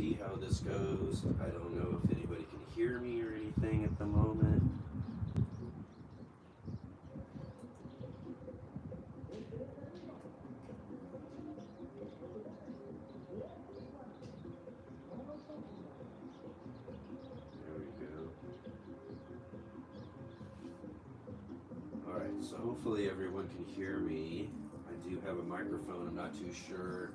see how this goes. I don't know if anybody can hear me or anything at the moment. There we go. Alright, so hopefully everyone can hear me. I do have a microphone, I'm not too sure.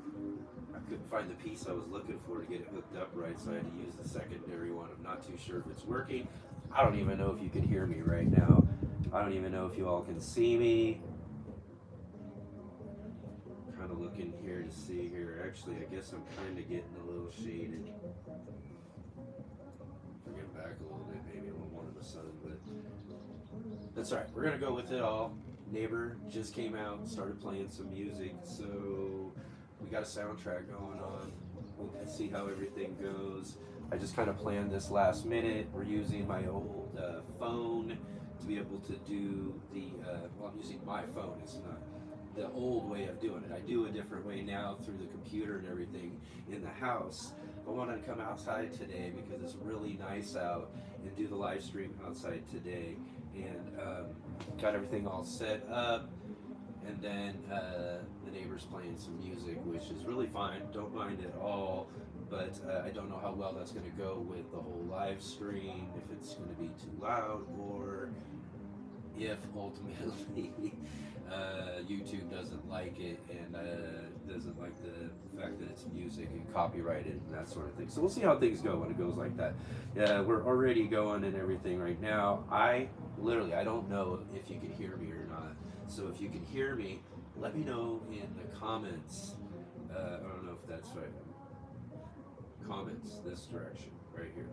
I couldn't find the piece I was looking for to get it hooked up right, so I had to use the secondary one. I'm not too sure if it's working. I don't even know if you can hear me right now. I don't even know if you all can see me. Kind of looking here to see here. Actually, I guess I'm kind of getting a little shaded. Bring it back a little bit, maybe I don't want the sun, but that's all right. We're gonna go with it all. Neighbor just came out, started playing some music, so we got a soundtrack going on. We'll see how everything goes. I just kind of planned this last minute. We're using my old phone to be able to do the, well, I'm using my phone. It's not the old way of doing it. I do a different way now through the computer and everything in the house. I wanted to come outside today because it's really nice out and do the live stream outside today. And got everything all set up. And then the neighbor's playing some music, which is really fine. Don't mind at all. But I don't know how well that's going to go with the whole live stream, if it's going to be too loud, or if ultimately YouTube doesn't like it and doesn't like the fact that it's music and copyrighted and that sort of thing. So we'll see how things go when it goes like that. We're already going and everything right now. I don't know if you can hear me or not. So if you can hear me, let me know in the comments. I don't know if that's right. Comments this direction, right here.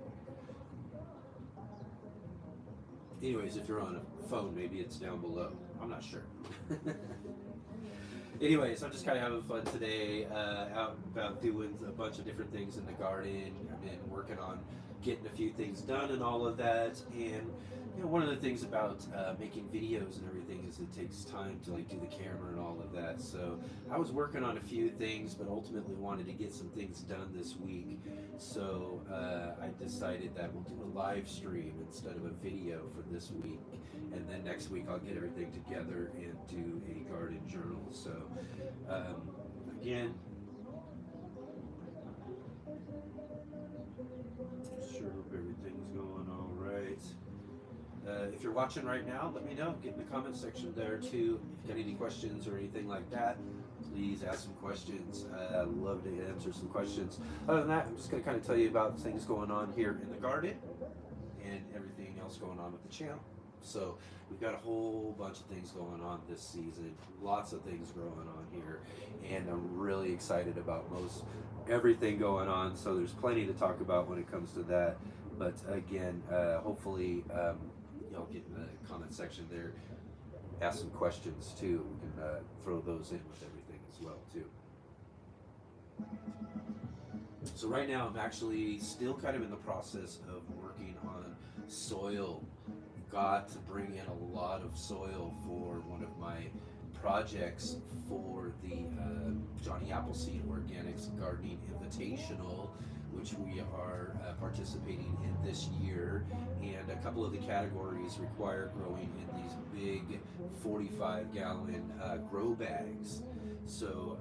Anyways, if you're on a phone, maybe it's down below. I'm not sure. Anyways, I'm just kind of having fun today, out about doing a bunch of different things in the garden. I've been working on getting a few things done and all of that. And you know, one of the things about making videos and everything is it takes time to like do the camera and all of that. So I was working on a few things, but ultimately wanted to get some things done this week. So I decided that we'll do a live stream instead of a video for this week. And then next week I'll get everything together and do a garden journal. So again, sure hope everything's going all right. If you're watching right now, let me know. Get in the comment section there too. If you got any questions or anything like that, please ask some questions. I'd love to answer some questions. Other than that, I'm just going to kind of tell you about things going on here in the garden and everything else going on with the channel. So we've got a whole bunch of things going on this season. Lots of things going on here, and I'm really excited about everything going on. So there's plenty to talk about when it comes to that. But again, hopefully y'all get in the comment section there, ask some questions too. We can throw those in with everything as well too. So right now I'm actually still kind of in the process of working on soil. Got to bring in a lot of soil for one of my projects for the Johnny Appleseed Organics Gardening Invitational, which we are participating in this year. And a couple of the categories require growing in these big 45-gallon grow bags. So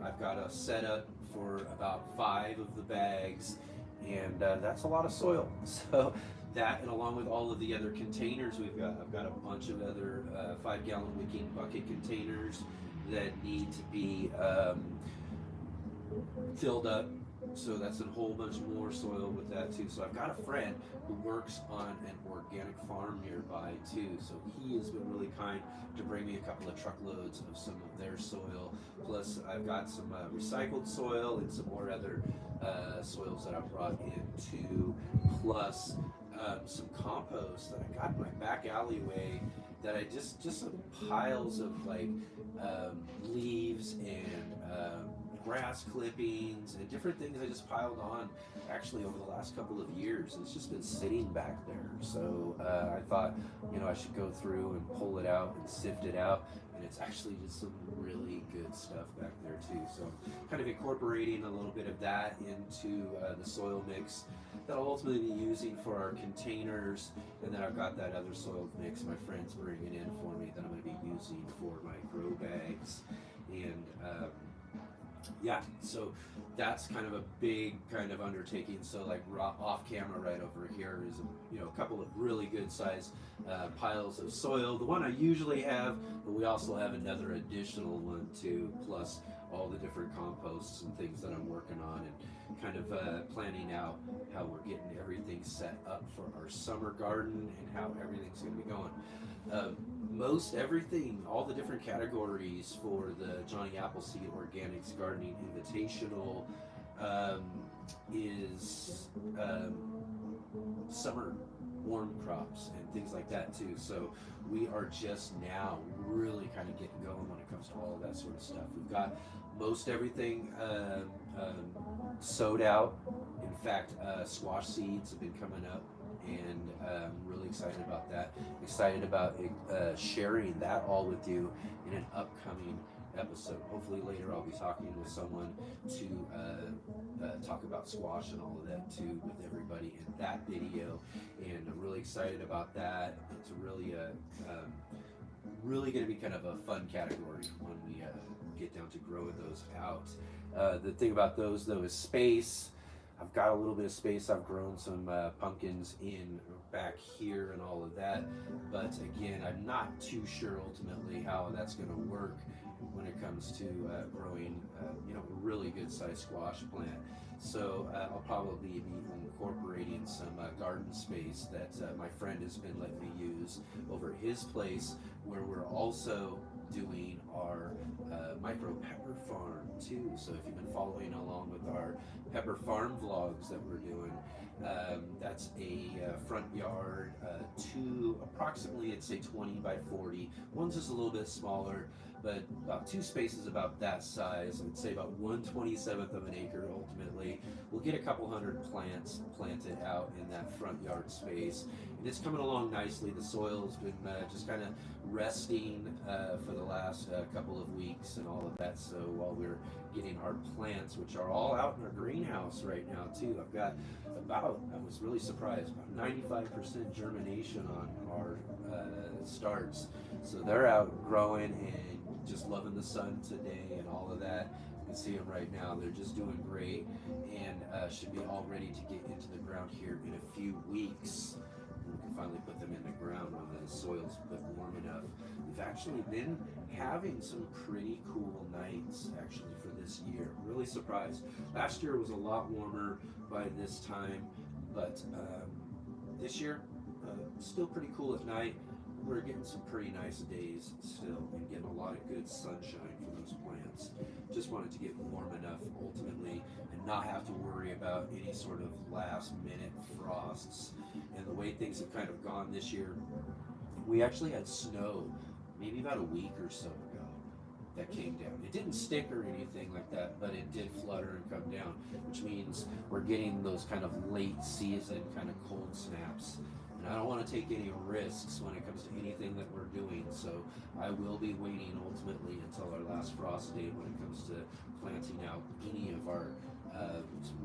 I've got a setup for about 5 of the bags, and that's a lot of soil. So that, and along with all of the other containers we've got, I've got a bunch of other 5-gallon wicking bucket containers that need to be filled up. So that's a whole bunch more soil with that too. So I've got a friend who works on an organic farm nearby too. So he has been really kind to bring me a couple of truckloads of some of their soil. Plus I've got some recycled soil and some more other soils that I brought in too. Plus some compost that I got in my back alleyway that I just some piles of like leaves and grass clippings and different things I just piled on actually over the last couple of years. It's just been sitting back there. So I thought, you know, I should go through and pull it out and sift it out and it's actually just some really good stuff back there too. So I'm kind of incorporating a little bit of that into the soil mix that I'll ultimately be using for our containers, and then I've got that other soil mix my friend's bringing in for me that I'm going to be using for my grow bags. And yeah, so that's kind of a big kind of undertaking. So like off camera right over here is a couple of really good sized piles of soil. The one I usually have, but we also have another additional one too, plus all the different composts and things that I'm working on, and kind of planning out how we're getting everything set up for our summer garden and how everything's going to be going. Most everything, all the different categories for the Johnny Appleseed Organics Gardening Invitational is summer warm crops and things like that too. So we are just now really kind of getting going when it comes to all of that sort of stuff. We've got most everything sowed out. In fact, squash seeds have been coming up, and I'm really excited about that. Excited about sharing that all with you in an upcoming episode. Hopefully later I'll be talking with someone to talk about squash and all of that too with everybody in that video, and I'm really excited about that. It's really going to be kind of a fun category when we get down to growing those out. The thing about those though is space. I've got a little bit of space. I've grown some pumpkins in back here and all of that, but again, I'm not too sure ultimately how that's going to work when it comes to growing a really good sized squash plant. So I'll probably be incorporating some garden space that my friend has been letting me use over at his place, where we're also doing our micro pepper farm too. So if you've been following along with our pepper farm vlogs that we're doing, that's a front yard, two approximately, I'd say 20 by 40. One's just a little bit smaller, but about two spaces about that size. I'd say about 1/27th of an acre ultimately. We'll get a couple hundred plants planted out in that front yard space, and it's coming along nicely. The soil's been just kind of resting for the last couple of weeks and all of that. So while we're getting our plants, which are all out in our greenhouse right now too, I've got I was really surprised, about 95% germination on our starts. So they're out growing and just loving the sun today and all of that. You can see them right now. They're just doing great, and should be all ready to get into the ground here in a few weeks. We can finally put them in the ground when the soil's a bit warm enough. We've actually been having some pretty cool nights actually for this year. Really surprised. Last year was a lot warmer by this time, but this year still pretty cool at night. We're getting some pretty nice days still and getting a lot of good sunshine for those plants. Just wanted to get warm enough ultimately and not have to worry about any sort of last minute frosts. And the way things have kind of gone this year, we actually had snow maybe about a week or so ago that came down. It didn't stick or anything like that, but it did flutter and come down, which means we're getting those kind of late season kind of cold snaps. And I don't want to take any risks when it comes to anything that we're doing, so I will be waiting ultimately until our last frost date when it comes to planting out any of our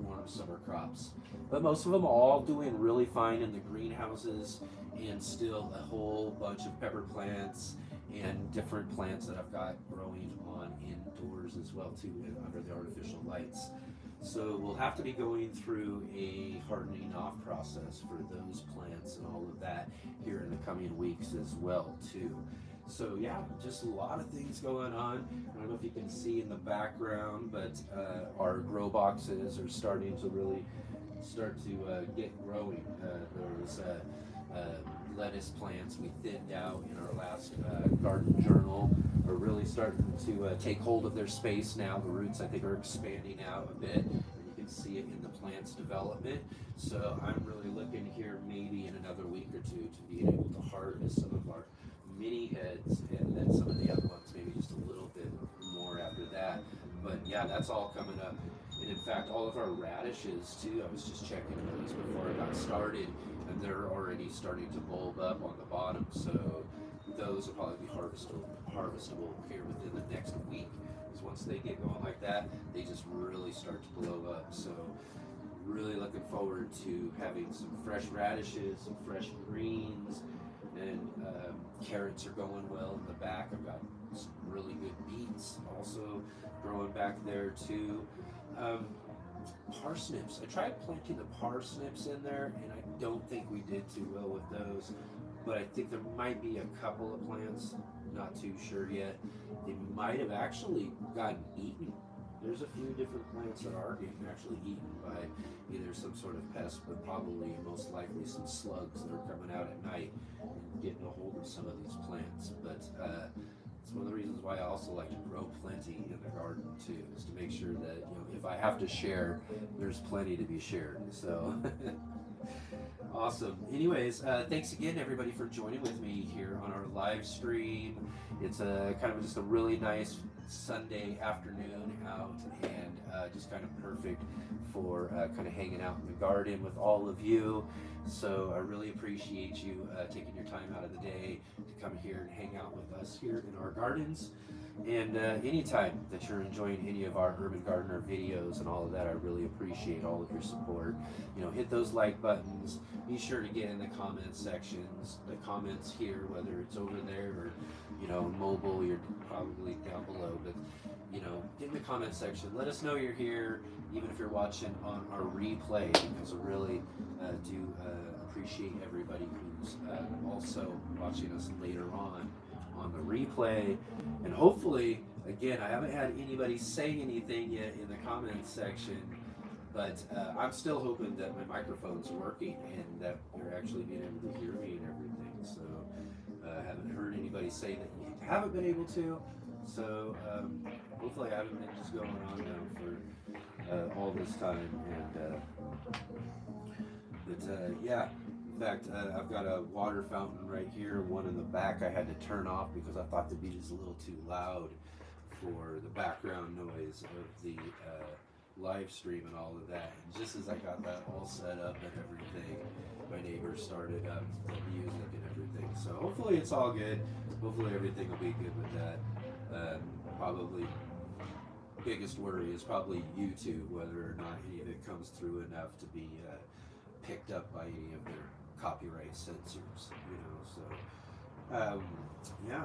warm summer crops. But most of them are all doing really fine in the greenhouses, and still a whole bunch of pepper plants and different plants that I've got growing on indoors as well too, under the artificial lights. So we'll have to be going through a hardening off process for those plants and all of that here in the coming weeks as well too. So yeah, just a lot of things going on. I don't know if you can see in the background, but our grow boxes are starting to really get growing. There was lettuce plants we thinned out in our last garden journal are really starting to take hold of their space now. The roots, I think, are expanding out a bit, and you can see it in the plant's development. So I'm really looking here maybe in another week or two to be able to harvest some of our mini heads, and then some of the other ones maybe just a little bit more after that. But yeah, that's all coming up. And in fact, all of our radishes too, I was just checking those before I got started, and they're already starting to bulb up on the bottom. So those will probably be harvestable here within the next week. Because once they get going like that, they just really start to blow up. So really looking forward to having some fresh radishes, some fresh greens, and carrots are going well in the back. I've got some really good beets also growing back there too. Parsnips. I tried planting the parsnips in there, and I don't think we did too well with those. But I think there might be a couple of plants, not too sure yet. They might have actually gotten eaten. There's a few different plants that are getting actually eaten by either some sort of pest, but probably most likely some slugs that are coming out at night and getting a hold of some of these plants. But it's one of the reasons why I also like to grow plenty in the garden too, is to make sure that, you know, if I have to share, there's plenty to be shared. So awesome. Anyways, thanks again everybody for joining with me here on our live stream. It's a kind of just a really nice Sunday afternoon out, and just kind of perfect for kind of hanging out in the garden with all of you. So I really appreciate you taking your time out of the day to come here and hang out with us here in our gardens. And anytime that you're enjoying any of our Urban Gardener videos and all of that, I really appreciate all of your support. You know, hit those like buttons. Be sure to get in the comment sections, the comments here, whether it's over there or, you know, mobile, you're probably down below. But, you know, get in the comment section. Let us know you're here, even if you're watching on our replay, because I really do appreciate everybody who's also watching us later on the replay. And hopefully, again, I haven't had anybody say anything yet in the comments section, but I'm still hoping that my microphone's working and that you're actually being able to hear me and everything. So I haven't heard anybody say that you haven't been able to. So hopefully I haven't been just going on now for all this time. And yeah. In fact, I've got a water fountain right here, one in the back I had to turn off because I thought the beat was a little too loud for the background noise of the live stream and all of that. And just as I got that all set up and everything, my neighbors started up the music and everything. So hopefully it's all good. Hopefully everything will be good with that. Probably biggest worry is probably YouTube, whether or not any of it comes through enough to be picked up by any of their copyright censors, you know. So yeah,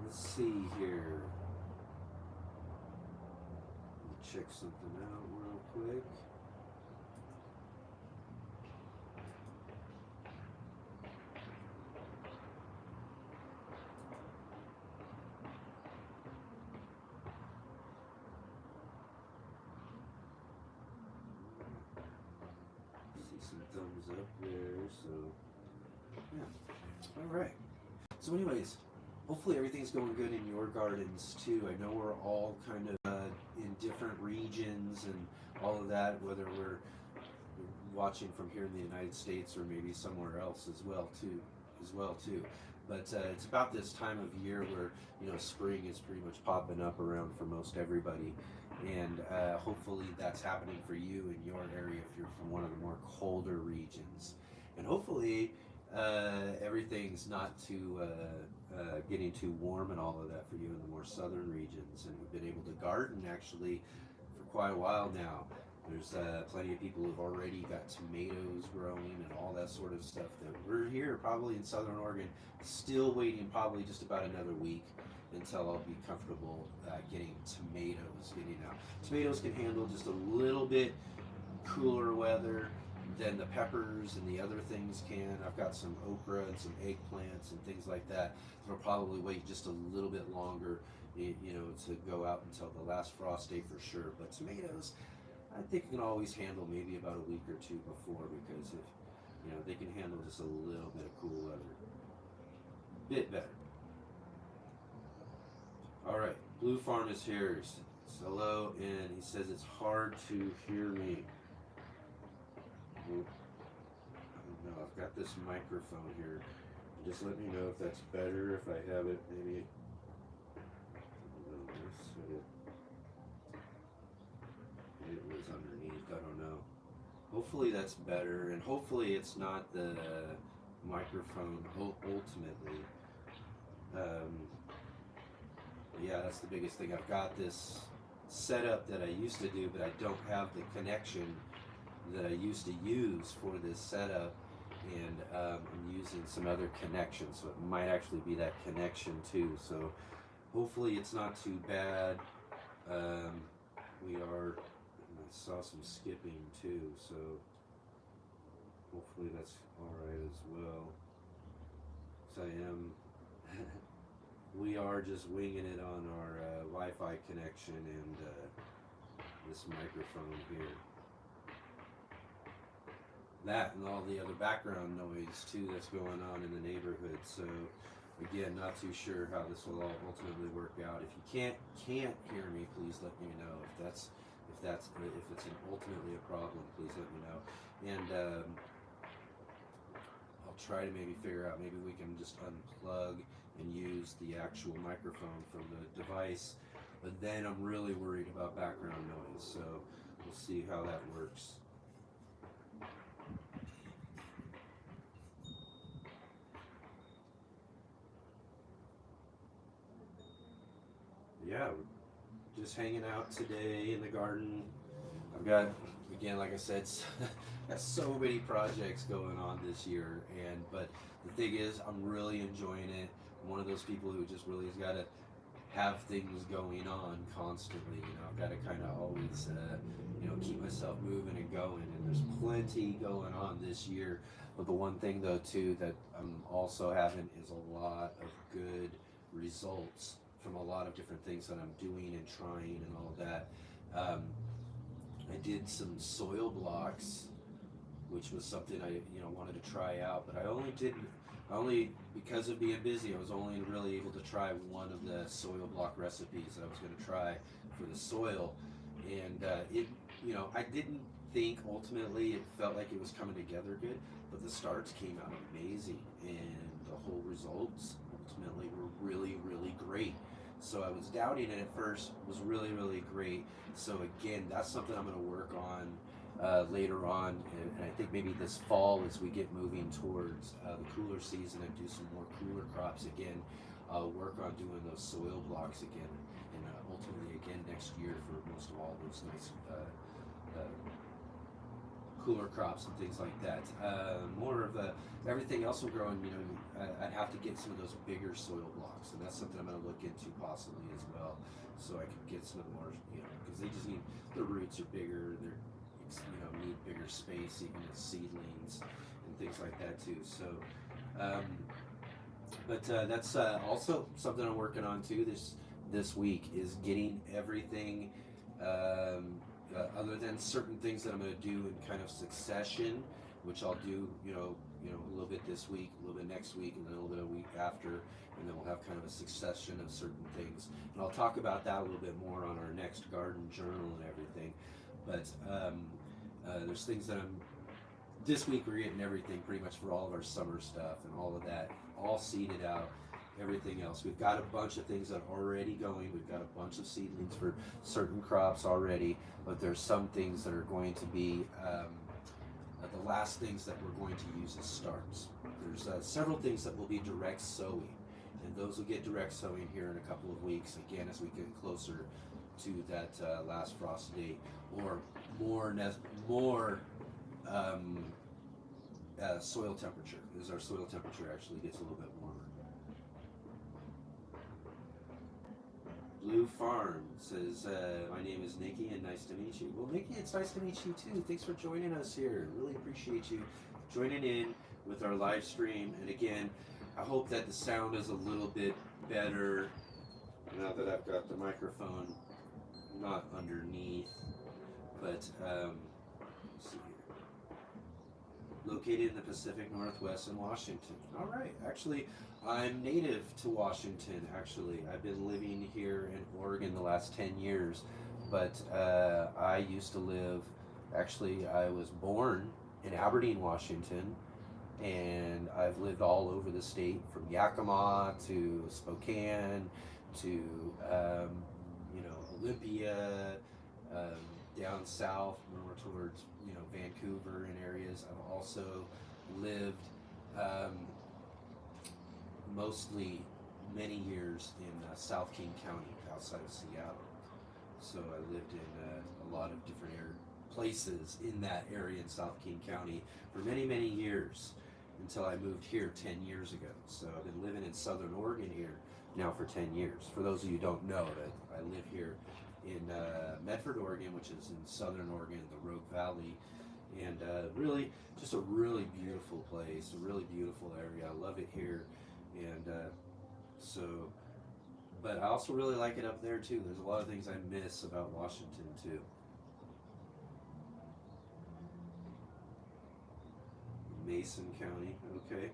let's see here. Let me check something out real quick. Some thumbs up there, so yeah. All right. So anyways, hopefully everything's going good in your gardens too. I know we're all kind of in different regions and all of that, whether we're watching from here in the United States or maybe somewhere else as well too. But it's about this time of year where, you know, spring is pretty much popping up around for most everybody. And hopefully that's happening for you in your area if you're from one of the more colder regions. And hopefully everything's not too getting too warm and all of that for you in the more southern regions. And we've been able to garden actually for quite a while now. There's plenty of people who've already got tomatoes growing and all that sort of stuff. That we're here probably in Southern Oregon still waiting probably just about another week until I'll be comfortable getting tomatoes getting out. Tomatoes can handle just a little bit cooler weather than the peppers and the other things can. I've got some okra and some eggplants and things like that that'll probably wait just a little bit longer, you know, to go out until the last frost day for sure. But tomatoes, I think you can always handle maybe about a week or two before, because if, you know, they can handle just a little bit of cool weather. Bit better. All right, Blue Farm is here. He says hello, and he says it's hard to hear me. I don't know, I've got this microphone here. Just let me know if that's better, if I have it maybe. It was underneath, I don't know. Hopefully that's better, and hopefully it's not the microphone ultimately. Yeah, that's the biggest thing. I've got this setup that I used to do, but I don't have the connection that I used to use for this setup, and I'm using some other connections, so it might actually be that connection too. So hopefully it's not too bad. I saw some skipping too, so hopefully that's alright as well. So we are just winging it on our Wi-Fi connection and this microphone here. That and all the other background noise too that's going on in the neighborhood. So again, not too sure how this will all ultimately work out. If you can't hear me, please let me know. If it's ultimately a problem, please let me know. And I'll try to maybe figure out, maybe we can just unplug and use the actual microphone from the device. But then I'm really worried about background noise, so we'll see how that works. Yeah, we're just hanging out today in the garden. I've got, again, like I said, got so many projects going on this year, but the thing is, I'm really enjoying it. I'm one of those people who just really has got to have things going on constantly. You know, I've got to kind of always, keep myself moving and going. And there's plenty going on this year. But the one thing, though, too, that I'm also having is a lot of good results from a lot of different things that I'm doing and trying and all that. I did some soil blocks, which was something I wanted to try out, but I only because of being busy, I was only really able to try one of the soil block recipes that I was going to try for the soil, and I didn't think ultimately it felt like it was coming together good, but the starts came out amazing, and the whole results ultimately were really, really great. So I was doubting it at first. It was really, really great. So again, that's something I'm going to work on later on, and I think maybe this fall as we get moving towards the cooler season and do some more cooler crops again, I'll work on doing those soil blocks again, and ultimately again next year for most of all those nice cooler crops and things like that. More of everything else will grow, and I'd have to get some of those bigger soil blocks, and that's something I'm going to look into possibly as well, so I can get some more, because they just need, the roots are bigger, they're need bigger space, even as seedlings and things like that too. So, but that's also something I'm working on too this week, is getting everything. Other than certain things that I'm going to do in kind of succession, which I'll do, a little bit this week, a little bit next week, and then a little bit a week after, and then we'll have kind of a succession of certain things. And I'll talk about that a little bit more on our next garden journal and everything. But there's things that this week we're getting everything pretty much for all of our summer stuff and all of that, all seeded out. Everything else, we've got a bunch of things that are already going. We've got a bunch of seedlings for certain crops already, but there's some things that are going to be the last things that we're going to use as starts. There's several things that will be direct sowing, and those will get direct sowing here in a couple of weeks, again as we get closer to that last frost date, or more soil temperature, as our soil temperature actually gets a little bit warmer. Blue Farm says, my name is Nikki and nice to meet you. Well, Nikki, it's nice to meet you too. Thanks for joining us here. Really appreciate you joining in with our live stream. And again, I hope that the sound is a little bit better now that I've got the microphone not underneath. But, let's see here. Located in the Pacific Northwest in Washington. All right, actually, I'm native to Washington, actually. I've been living here in Oregon the last 10 years, but I used to live, actually, I was born in Aberdeen, Washington, and I've lived all over the state, from Yakima to Spokane to, Olympia, down south, more towards, Vancouver and areas. I've also lived um, mostly many years in South King County outside of Seattle. So I lived in a lot of different places in that area in South King County for many, many years until I moved here 10 years ago. So I've been living in Southern Oregon here now for 10 years. For those of you who don't know, that I live here in Medford, Oregon, which is in Southern Oregon, the Rogue Valley, and really just a really beautiful place, a really beautiful area. I love it here, and but I also really like it up there too. There's a lot of things I miss about Washington too. Mason County, okay.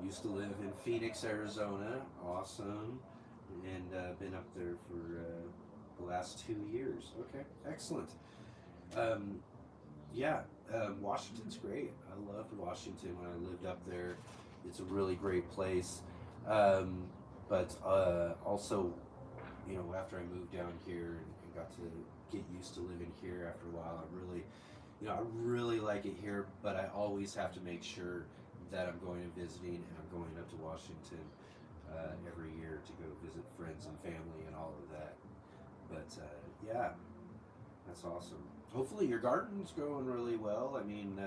Used to live in Phoenix, Arizona, awesome, and been up there for the last 2 years. Okay, excellent. Washington's great. I loved Washington when I lived up there. It's a really great place. But also, you know, after I moved down here and got to get used to living here after a while, I really like it here, but I always have to make sure that I'm going and visiting, and I'm going up to Washington every year to go visit friends and family and all of that. But yeah, that's awesome. Hopefully your garden's growing really well. I mean,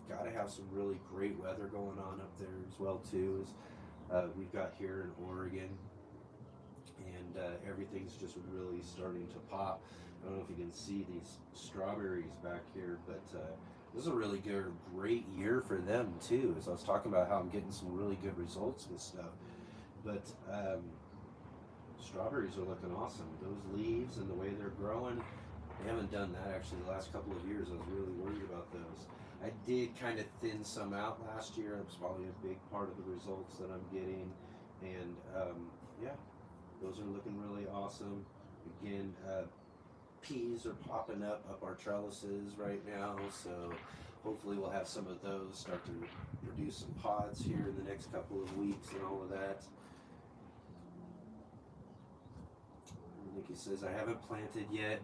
got to have some really great weather going on up there as well too. We've got here in Oregon, and everything's just really starting to pop. I don't know if you can see these strawberries back here, but this is a really great year for them too. As I was talking about how I'm getting some really good results with stuff, but strawberries are looking awesome. Those leaves and the way they're growing, I haven't done that actually the last couple of years. I was really worried about those. I did kind of thin some out last year. That's probably a big part of the results that I'm getting, and yeah, those are looking really awesome. Again, peas are popping up our trellises right now, so hopefully we'll have some of those start to produce some pods here in the next couple of weeks and all of that. Nikki says, I haven't planted yet.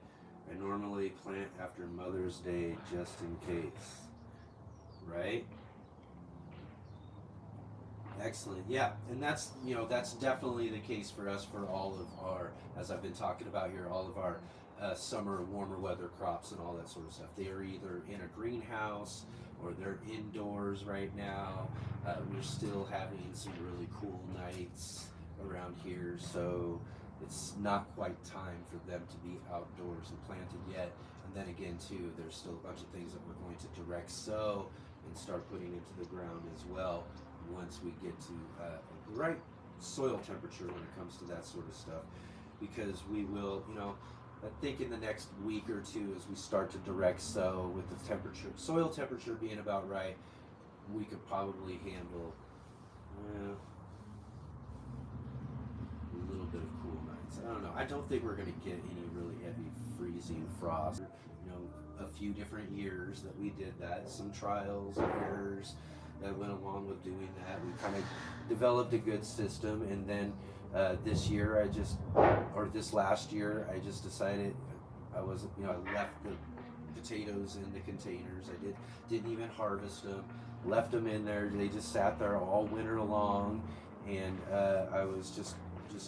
I normally plant after Mother's Day just in case. Right? Excellent. Yeah, and that's definitely the case for us for all of our, as I've been talking about here, all of our summer warmer weather crops and all that sort of stuff. They are either in a greenhouse or they're indoors right now. We're still having some really cool nights around here, so it's not quite time for them to be outdoors and planted yet. And then again too, there's still a bunch of things that we're going to direct sow and start putting into the ground as well once we get to the right soil temperature when it comes to that sort of stuff, because we will, I think in the next week or two, as we start to direct sow with the temperature, soil temperature being about right, we could probably handle a little bit of cool nights. I don't know. I don't think we're going to get any really heavy freezing frost. A few different years that we did that, some trials and errors that went along with doing that. We kind of developed a good system, and then this last year, I just decided I left the potatoes in the containers. I didn't even harvest them, left them in there. They just sat there all winter long, and I was just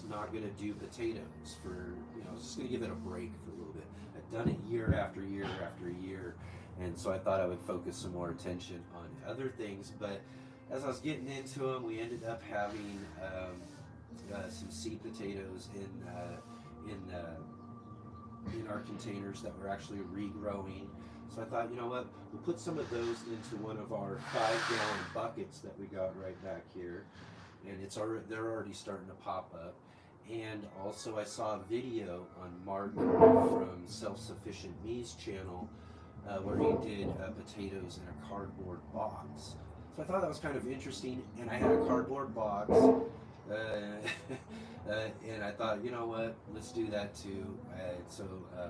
not going to do potatoes for, I was just going to give it a break for a little bit. I'd done it year after year after year, and so I thought I would focus some more attention on other things. But as I was getting into them, we ended up having some seed potatoes in our containers that were actually regrowing. So I thought, you know what, we'll put some of those into one of our 5-gallon buckets that we got right back here, and they're already starting to pop up. And also I saw a video on Mark from Self-Sufficient Me's channel where he did potatoes in a cardboard box. So I thought that was kind of interesting, and I had a cardboard box, and I thought, you know what, let's do that too. So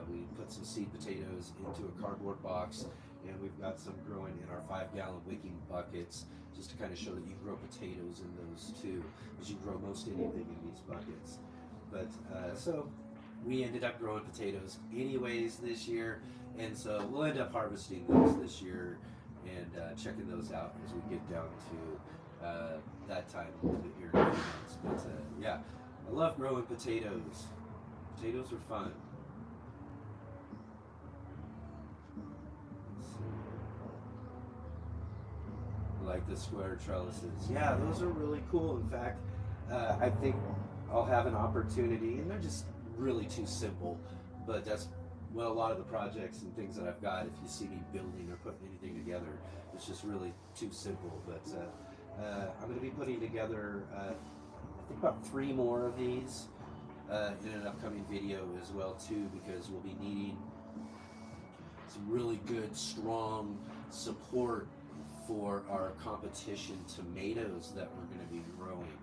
we put some seed potatoes into a cardboard box, and we've got some growing in our 5-gallon wicking buckets, just to kind of show that you grow potatoes in those too, because you grow most anything in these buckets. But so we ended up growing potatoes anyways this year, and so we'll end up harvesting those this year. and checking those out as we get down to that time here in a few months. But yeah, I love growing potatoes. Potatoes are fun. Like the square trellises. Yeah, those are really cool. In fact, I think I'll have an opportunity, and they're just really too simple, but that's what a lot of the projects and things that I've got, if you see me building or putting anything together, it's just really too simple. But I'm going to be putting together, I think about 3 more of these in an upcoming video as well too, because we'll be needing some really good, strong support for our competition tomatoes that we're going to be growing.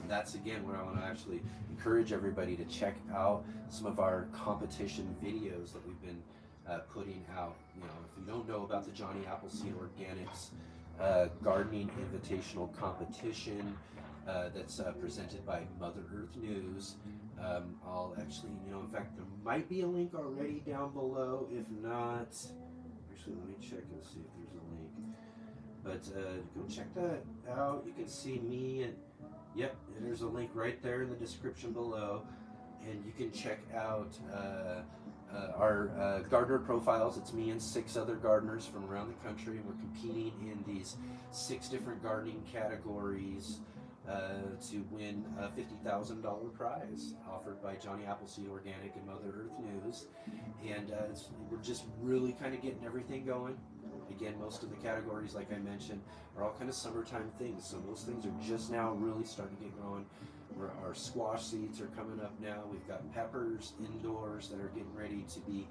And that's again where I want to actually encourage everybody to check out some of our competition videos that we've been putting out. You know, if you don't know about the Johnny Appleseed Organics Gardening Invitational Competition that's presented by Mother Earth News, I'll actually, you know, in fact, there might be a link already down below. If not, actually, let me check and see if there's a link. But go check that out. You can see me, and yep, there's a link right there in the description below. And you can check out our gardener profiles. It's me and 6 other gardeners from around the country, and we're competing in these 6 different gardening categories to win a $50,000 prize offered by Johnny Appleseed Organic and Mother Earth News. And we're just really kind of getting everything going. Again, most of the categories, like I mentioned, are all kind of summertime things. So those things are just now really starting to get going. Our squash seeds are coming up now. We've got peppers indoors that are getting ready to be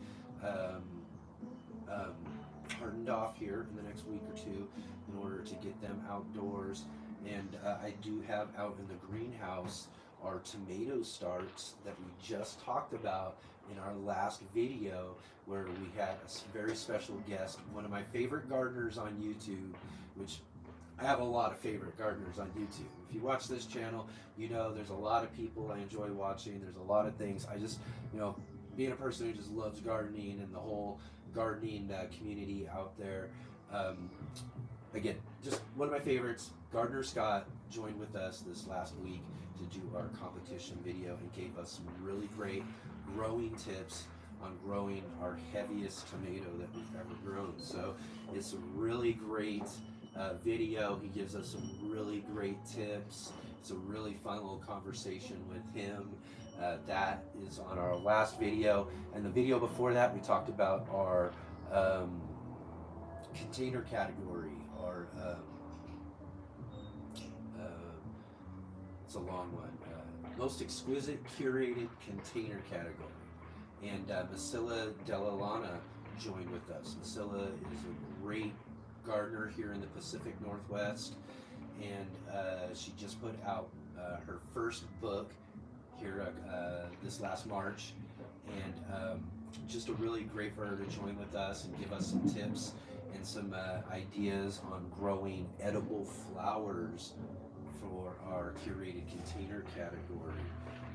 hardened off here in the next week or 2 in order to get them outdoors. And I do have out in the greenhouse our tomato starts that we just talked about in our last video, where we had a very special guest, one of my favorite gardeners on YouTube, which I have a lot of favorite gardeners on YouTube. If you watch this channel, you know there's a lot of people I enjoy watching. There's a lot of things. I just, you know, being a person who just loves gardening and the whole gardening community out there. Again, just one of my favorites, Gardener Scott, joined with us this last week to do our competition video and gave us some really great growing tips on growing our heaviest tomato that we've ever grown. So it's a really great video. He gives us some really great tips. It's a really fun little conversation with him. That is on our last video. And the video before that, we talked about our container category, our it's a long one, most exquisite curated container category. And Masilla Delalana joined with us. Masilla is a great gardener here in the Pacific Northwest, and she just put out her first book here this last March, and just a really great for her to join with us and give us some tips and some ideas on growing edible flowers for our curated container category.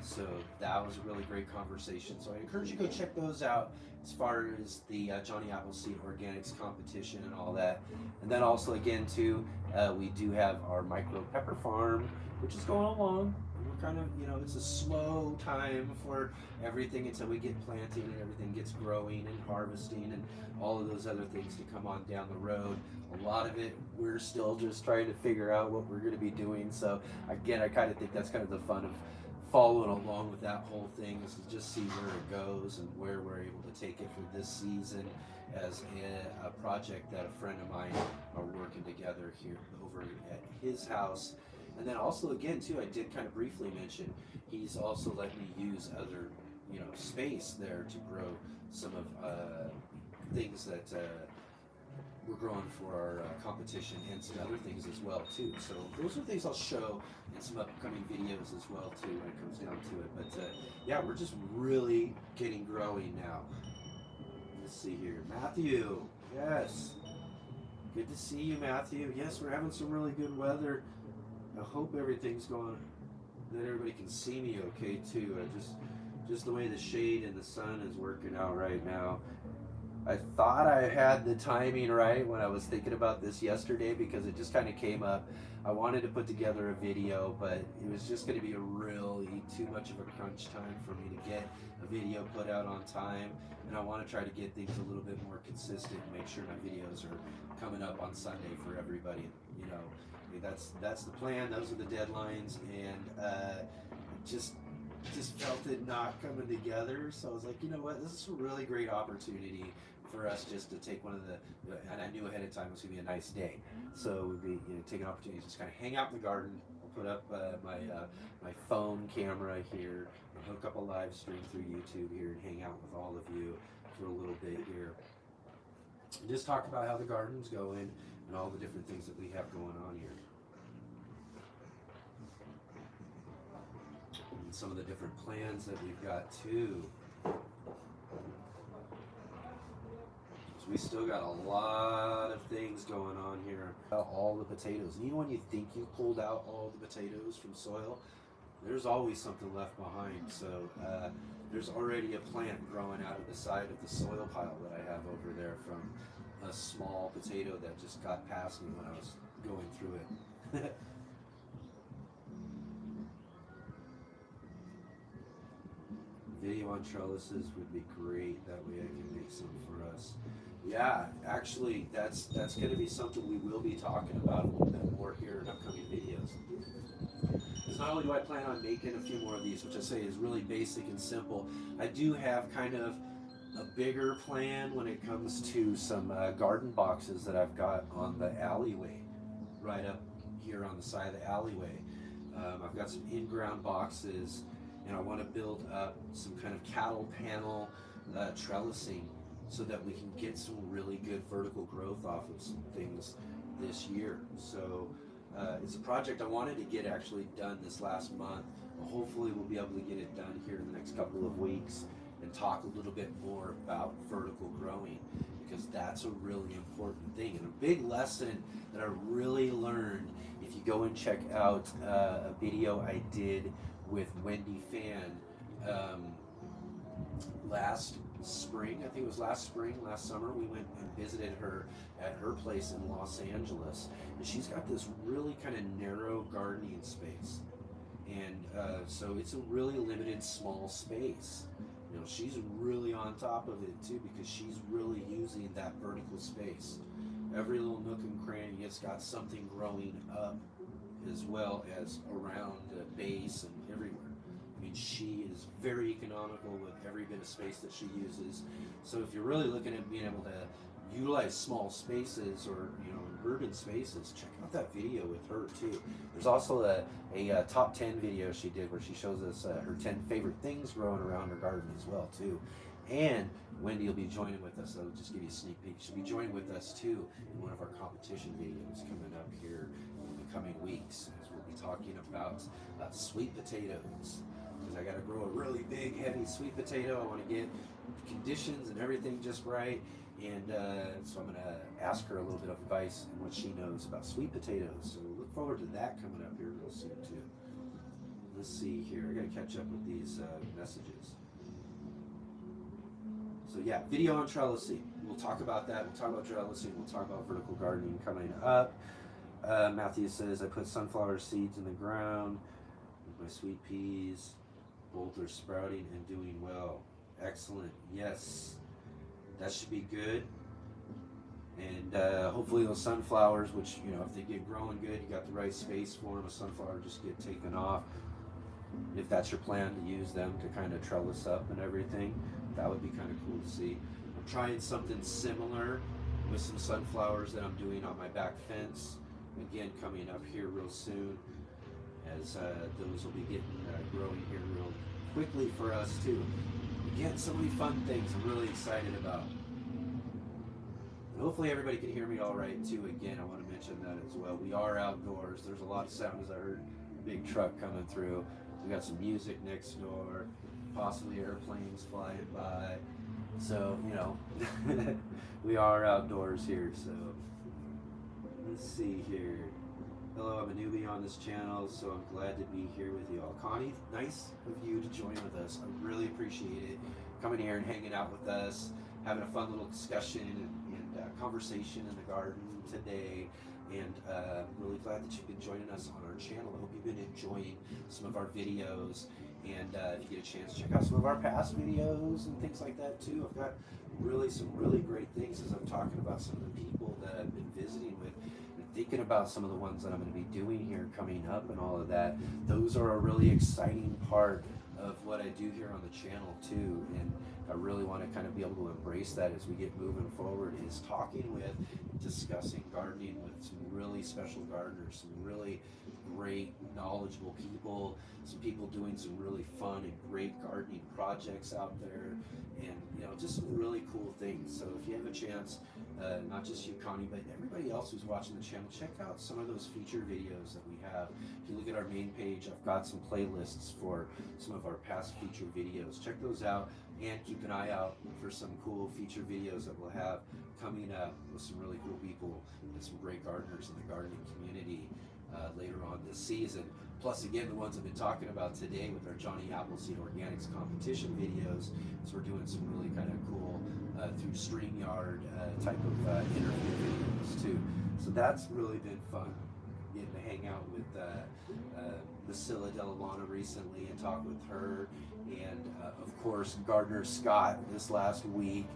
So that was a really great conversation. So I encourage you to go check those out as far as the Johnny Appleseed Organics competition and all that. And then also again too, we do have our micro pepper farm, which is going along. We're kind of, you know, it's a slow time for everything until we get planting and everything gets growing and harvesting and all of those other things to come on down the road. A lot of it, we're still just trying to figure out what we're going to be doing. So again, I kind of think that's kind of the fun of following along with that whole thing, is to just see where it goes and where we're able to take it for this season as a project that a friend of mine are working together here over at his house. And then also again too, I did kind of briefly mention, he's also let me use other, you know, space there to grow some of things that we're growing for our competition, and some other things as well too. So those are things I'll show in some upcoming videos as well too when it comes down to it. But yeah, we're just really getting growing now. Let's see here, Matthew. Yes, good to see you, Matthew. Yes, we're having some really good weather. I hope everything's going, that everybody can see me okay too. Just the way the shade and the sun is working out right now. I thought I had the timing right when I was thinking about this yesterday, because it just kind of came up. I wanted to put together a video, but it was just going to be a really too much of a crunch time for me to get a video put out on time. And I want to try to get things a little bit more consistent and make sure my videos are coming up on Sunday for everybody. You know, that's the plan. Those are the deadlines, and just felt it not coming together. So I was like, you know what, this is a really great opportunity for us just to take one of the, and I knew ahead of time it was going to be a nice day. So we'd be, take an opportunity to just kind of hang out in the garden. I'll put up my phone camera here and hook up a live stream through YouTube here and hang out with all of you for a little bit here. And just talk about how the garden's going and all the different things that we have going on here. And some of the different plans that we've got too. We still got a lot of things going on here. All the potatoes. And even when you think you've pulled out all the potatoes from soil, there's always something left behind. So there's already a plant growing out of the side of the soil pile that I have over there from a small potato that just got past me when I was going through it. Video on trellises would be great. That way I can make some for us. Yeah, actually, that's going to be something we will be talking about a little bit more here in upcoming videos. So not only do I plan on making a few more of these, which I say is really basic and simple, I do have kind of a bigger plan when it comes to some garden boxes that I've got on the alleyway, right up here on the side of the alleyway. I've got some in-ground boxes, and I want to build up some kind of cattle panel trellising, so that we can get some really good vertical growth off of some things this year. So it's a project I wanted to get actually done this last month. Hopefully we'll be able to get it done here in the next couple of weeks and talk a little bit more about vertical growing, because that's a really important thing. And a big lesson that I really learned, if you go and check out a video I did with Wendy Fan last spring, I think it was last summer, we went and visited her at her place in Los Angeles, and she's got this really kind of narrow gardening space, and so it's a really limited small space. You know, she's really on top of it too, because she's really using that vertical space. Every little nook and cranny, it's got something growing up, as well as around the base and everywhere. I mean, she is very economical with every bit of space that she uses. So if you're really looking at being able to utilize small spaces, or urban spaces, check out that video with her too. There's also a top 10 video she did where she shows us her 10 favorite things growing around her garden as well too. And Wendy will be joining with us. I'll just give you a sneak peek. She'll be joining with us too in one of our competition videos coming up here in the coming weeks, as we'll be talking about sweet potatoes. Because I got to grow a really big, heavy sweet potato. I want to get conditions and everything just right. And so I'm going to ask her a little bit of advice and what she knows about sweet potatoes. So look forward to that coming up here real soon too. Let's see here. I got to catch up with these messages. So yeah, video on trellising. We'll talk about that. We'll talk about trellising. We'll talk about vertical gardening coming up. Matthew says, I put sunflower seeds in the ground with my sweet peas. Both are sprouting and doing well. Excellent. Yes, that should be good. And hopefully those sunflowers, which, if they get growing good, you got the right space for them, a sunflower just get taken off. If that's your plan, to use them to kind of trellis up and everything, that would be kind of cool to see. I'm trying something similar with some sunflowers that I'm doing on my back fence. Again, coming up here real soon, as those will be getting growing here real quickly for us too. Again, so many fun things I'm really excited about. And hopefully everybody can hear me all right too. Again, I want to mention that as well. We are outdoors. There's a lot of sound, as I heard a big truck coming through. We got some music next door, possibly airplanes flying by. So, we are outdoors here. So let's see here. Hello, I'm a newbie on this channel, so I'm glad to be here with you all. Connie, nice of you to join with us. I really appreciate it. Coming here and hanging out with us. having a fun little discussion and conversation in the garden today. And really glad that you've been joining us on our channel. I hope you've been enjoying some of our videos. And if you get a chance, check out some of our past videos and things like that too. I've got some really great things as I'm talking about some of the people that I've been visiting with and thinking about some of the ones that I'm going to be doing here coming up and all of that. Those are a really exciting part of what I do here on the channel too. And I really want to kind of be able to embrace that as we get moving forward, is talking with, discussing gardening with some really special gardeners, some really great, knowledgeable people, some people doing some really fun and great gardening projects out there, and just some really cool things. So if you have a chance, not just you, Connie, but everybody else who's watching the channel, check out some of those feature videos that we have. If you look at our main page, I've got some playlists for some of our past feature videos. Check those out, and keep an eye out for some cool feature videos that we'll have coming up with some really cool people and some great gardeners in the gardening community later on this season. Plus, again, the ones I've been talking about today with our Johnny Appleseed Organics competition videos. So we're doing some really kind of cool through StreamYard type of interview videos too. So that's really been fun, getting to hang out with Priscilla Delavana recently and talk with her, and of course Gardner Scott this last week.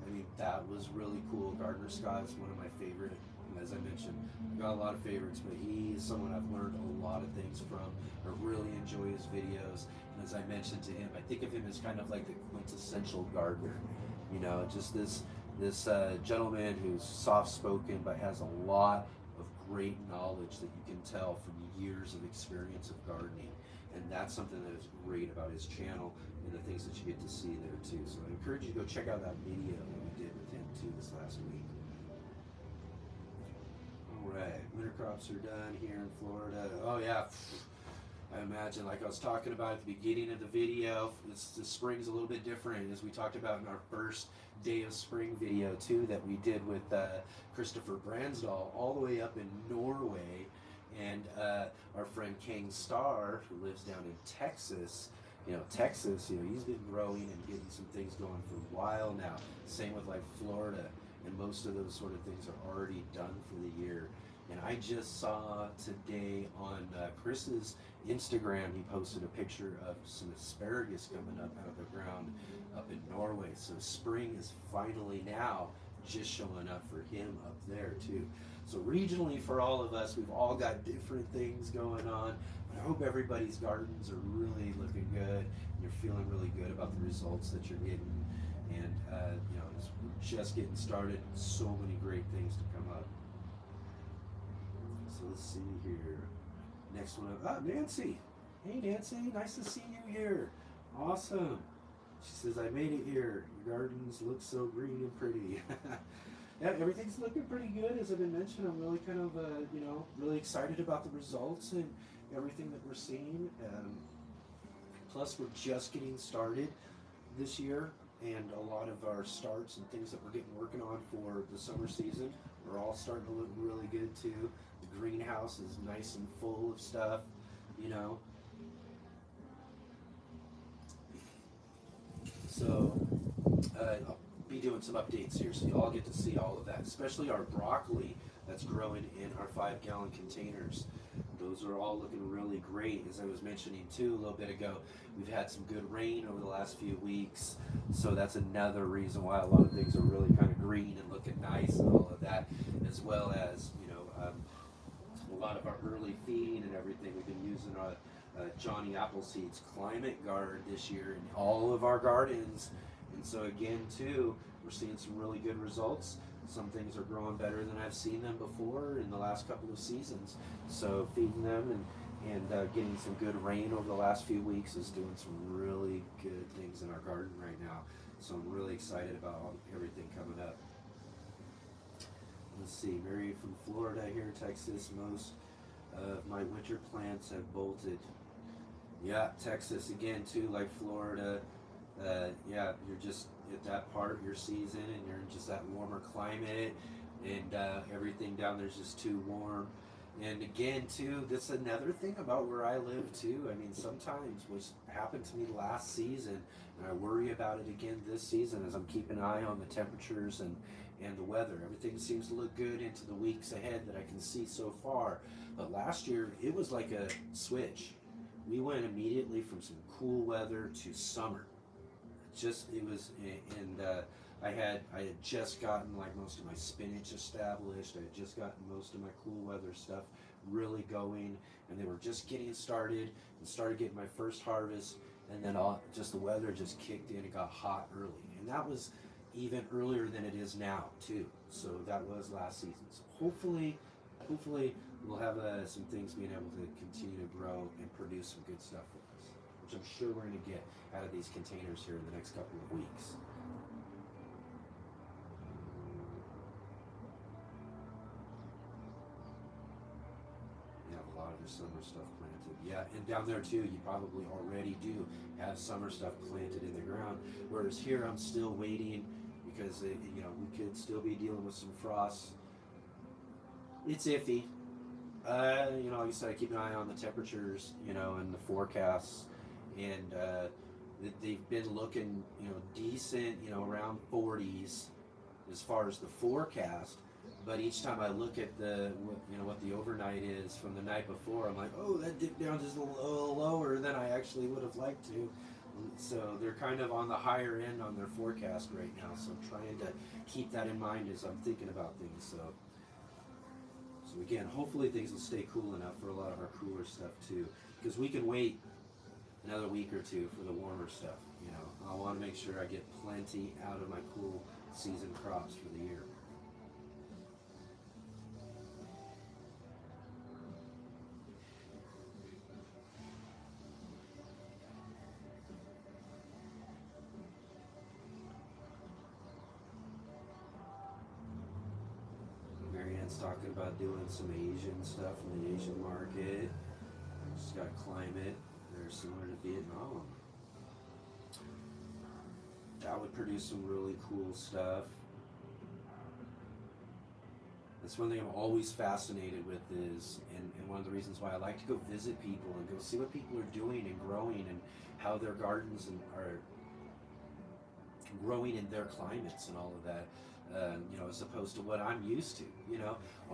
I mean, that was really cool. Gardner Scott is one of my favorite. As I mentioned, I've got a lot of favorites, but he is someone I've learned a lot of things from. I really enjoy his videos, and as I mentioned to him, I think of him as kind of like the quintessential gardener. Just this gentleman who's soft-spoken but has a lot of great knowledge that you can tell from years of experience of gardening, and that's something that is great about his channel and the things that you get to see there too. So I encourage you to go check out that video that we did with him too this last week. Alright, winter crops are done here in Florida. Oh yeah, I imagine, like I was talking about at the beginning of the video, the spring's a little bit different, as we talked about in our first day of spring video too that we did with Christopher Bransdahl all the way up in Norway, and our friend King Starr, who lives down in Texas. Texas, he's been growing and getting some things going for a while now. Same with like Florida, and most of those sort of things are already done for the year. And I just saw today on Chris's Instagram, he posted a picture of some asparagus coming up out of the ground up in Norway. So spring is finally now just showing up for him up there too. So regionally, for all of us, we've all got different things going on. I hope everybody's gardens are really looking good. You're feeling really good about the results that you're getting. And we're just getting started. So many great things to come up. So let's see here. Next one up. Nancy. Hey Nancy, nice to see you here. Awesome. She says, I made it here. Your gardens look so green and pretty. Yeah, everything's looking pretty good. As I've been mentioning, I'm really kind of, really excited about the results and everything that we're seeing. Plus, we're just getting started this year, and a lot of our starts and things that we're working on for the summer season are all starting to look really good too. The greenhouse is nice and full of stuff, So I'll be doing some updates here so you all get to see all of that, especially our broccoli that's growing in our 5-gallon containers. Those are all looking really great. As I was mentioning too a little bit ago, we've had some good rain over the last few weeks, so that's another reason why a lot of things are really kind of green and looking nice and all of that, as well as a lot of our early feeding and everything. We've been using our Johnny Appleseed's Climate Guard this year in all of our gardens, and so again too, we're seeing some really good results. Some things are growing better than I've seen them before in the last couple of seasons. So feeding them and getting some good rain over the last few weeks is doing some really good things in our garden right now. So I'm really excited about everything coming up. Let's see, Mary from Florida here in Texas. Most of my winter plants have bolted. Yeah, Texas again too, like Florida. Yeah, you're just at that part of your season and you're in just that warmer climate, and everything down there's just too warm. And again, too, that's another thing about where I live too. I mean, sometimes what's happened to me last season, and I worry about it again this season as I'm keeping an eye on the temperatures and the weather. Everything seems to look good into the weeks ahead that I can see so far. But last year, it was like a switch. We went immediately from some cool weather to summer. It was, and I had just gotten like most of my spinach established. I had just gotten most of my cool weather stuff really going, and they were just getting started and started getting my first harvest. And then just the weather just kicked in. It got hot early, and that was even earlier than it is now too. So that was last season. So hopefully we'll have some things being able to continue to grow and produce some good stuff for us, which I'm sure we're going to get out of these containers here in the next couple of weeks. You have a lot of your summer stuff planted. Yeah, and down there too, you probably already do have summer stuff planted in the ground. Whereas here, I'm still waiting because we could still be dealing with some frost. It's iffy. Like I said, I keep an eye on the temperatures, and the forecasts, and they've been looking, decent, around 40s as far as the forecast. But each time I look at what the overnight is from the night before, I'm like, oh, that dipped down just a little lower than I actually would have liked to. So they're kind of on the higher end on their forecast right now. So I'm trying to keep that in mind as I'm thinking about things. So again, hopefully things will stay cool enough for a lot of our cooler stuff too, because we can wait another week or two for the warmer stuff. I want to make sure I get plenty out of my cool season crops for the year. Marianne's talking about doing some Asian stuff in the Asian market. She's got climate. They're similar to Vietnam. That would produce some really cool stuff. That's one thing I'm always fascinated with is, and one of the reasons why I like to go visit people and go see what people are doing and growing and how their gardens are growing in their climates and all of that. As opposed to what I'm used to.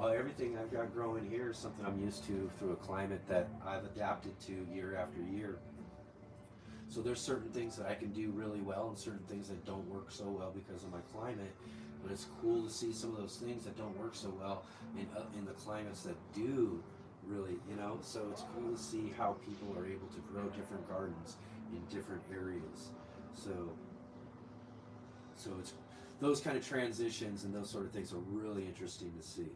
Everything I've got growing here is something I'm used to through a climate that I've adapted to year after year. So there's certain things that I can do really well and certain things that don't work so well because of my climate. But it's cool to see some of those things that don't work so well in the climates that do really, So it's cool to see how people are able to grow different gardens in different areas. So it's those kind of transitions and those sort of things are really interesting to see.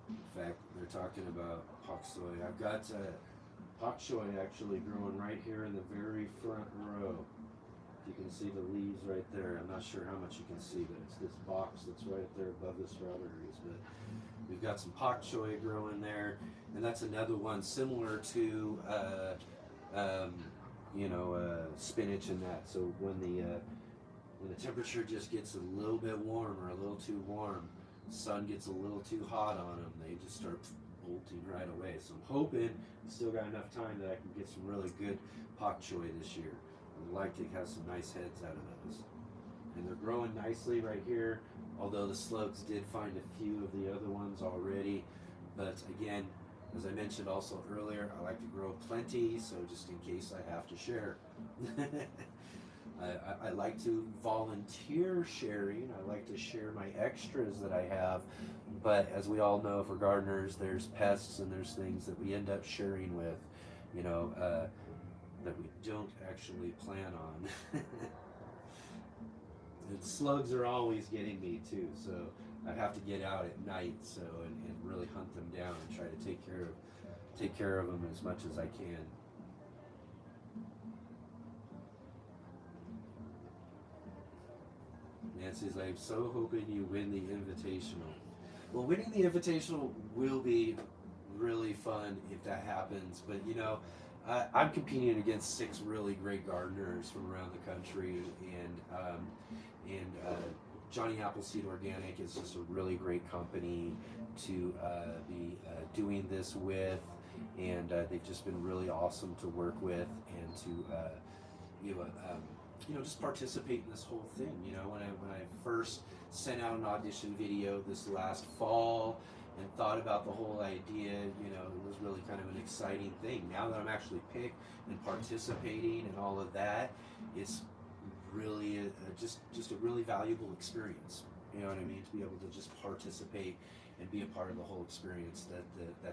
In fact, they're talking about pak choi. I've got pak choi actually growing right here in the very front row. You can see the leaves right there. I'm not sure how much you can see, but it's this box that's right there above the strawberries. But we've got some pak choi growing there, and that's another one similar to spinach and that. So when the temperature just gets a little bit warm or a little too warm, the sun gets a little too hot on them, they just start bolting right away. So I'm hoping I still got enough time that I can get some really good pak choi this year. I'd like to have some nice heads out of those. And they're growing nicely right here, although the slugs did find a few of the other ones already. But again, as I mentioned also earlier, I like to grow plenty, so just in case I have to share. I like to volunteer sharing. I like to share my extras that I have. But as we all know, for gardeners, there's pests and there's things that we end up sharing with, that we don't actually plan on. And slugs are always getting me too, so I have to get out at night and really hunt them down and try to take care of them as much as I can. Nancy's like, so hoping you win the Invitational. Well, winning the Invitational will be really fun if that happens, but I'm competing against 6 really great gardeners from around the country, and Johnny Appleseed Organic is just a really great company to be doing this with, and they've just been really awesome to work with and to just participate in this whole thing. When I first sent out an audition video this last fall and thought about the whole idea, it was really kind of an exciting thing. Now that I'm actually picked and participating and all of that, it's really just a really valuable experience. You know what I mean? To be able to just participate and be a part of the whole experience that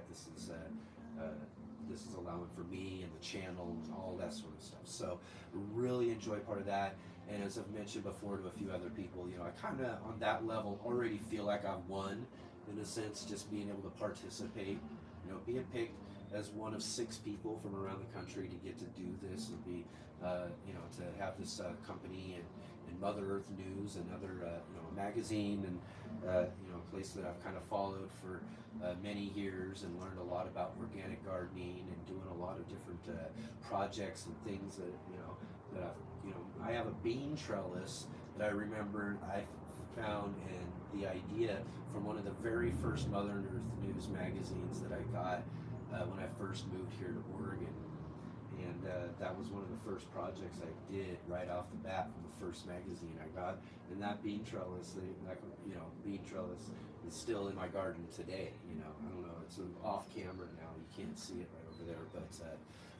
this is allowing for me and the channel and all that sort of stuff. So really enjoy part of that. And as I've mentioned before to a few other people, I kind of on that level already feel like I've won in a sense, just being able to participate, being picked as one of 6 people from around the country to get to do this and be, to have this company and Mother Earth News, another, magazine and, a place that I've kind of followed for many years and learned a lot about organic gardening and doing a lot of different projects and things that I have a bean trellis that I remember I found and the idea from one of the very first Mother Earth News magazines that I got when I first moved here to Oregon. And that was one of the first projects I did right off the bat from the first magazine I got. And that bean trellis, bean trellis is still in my garden today. I don't know, it's off camera now. You can't see it right over there, but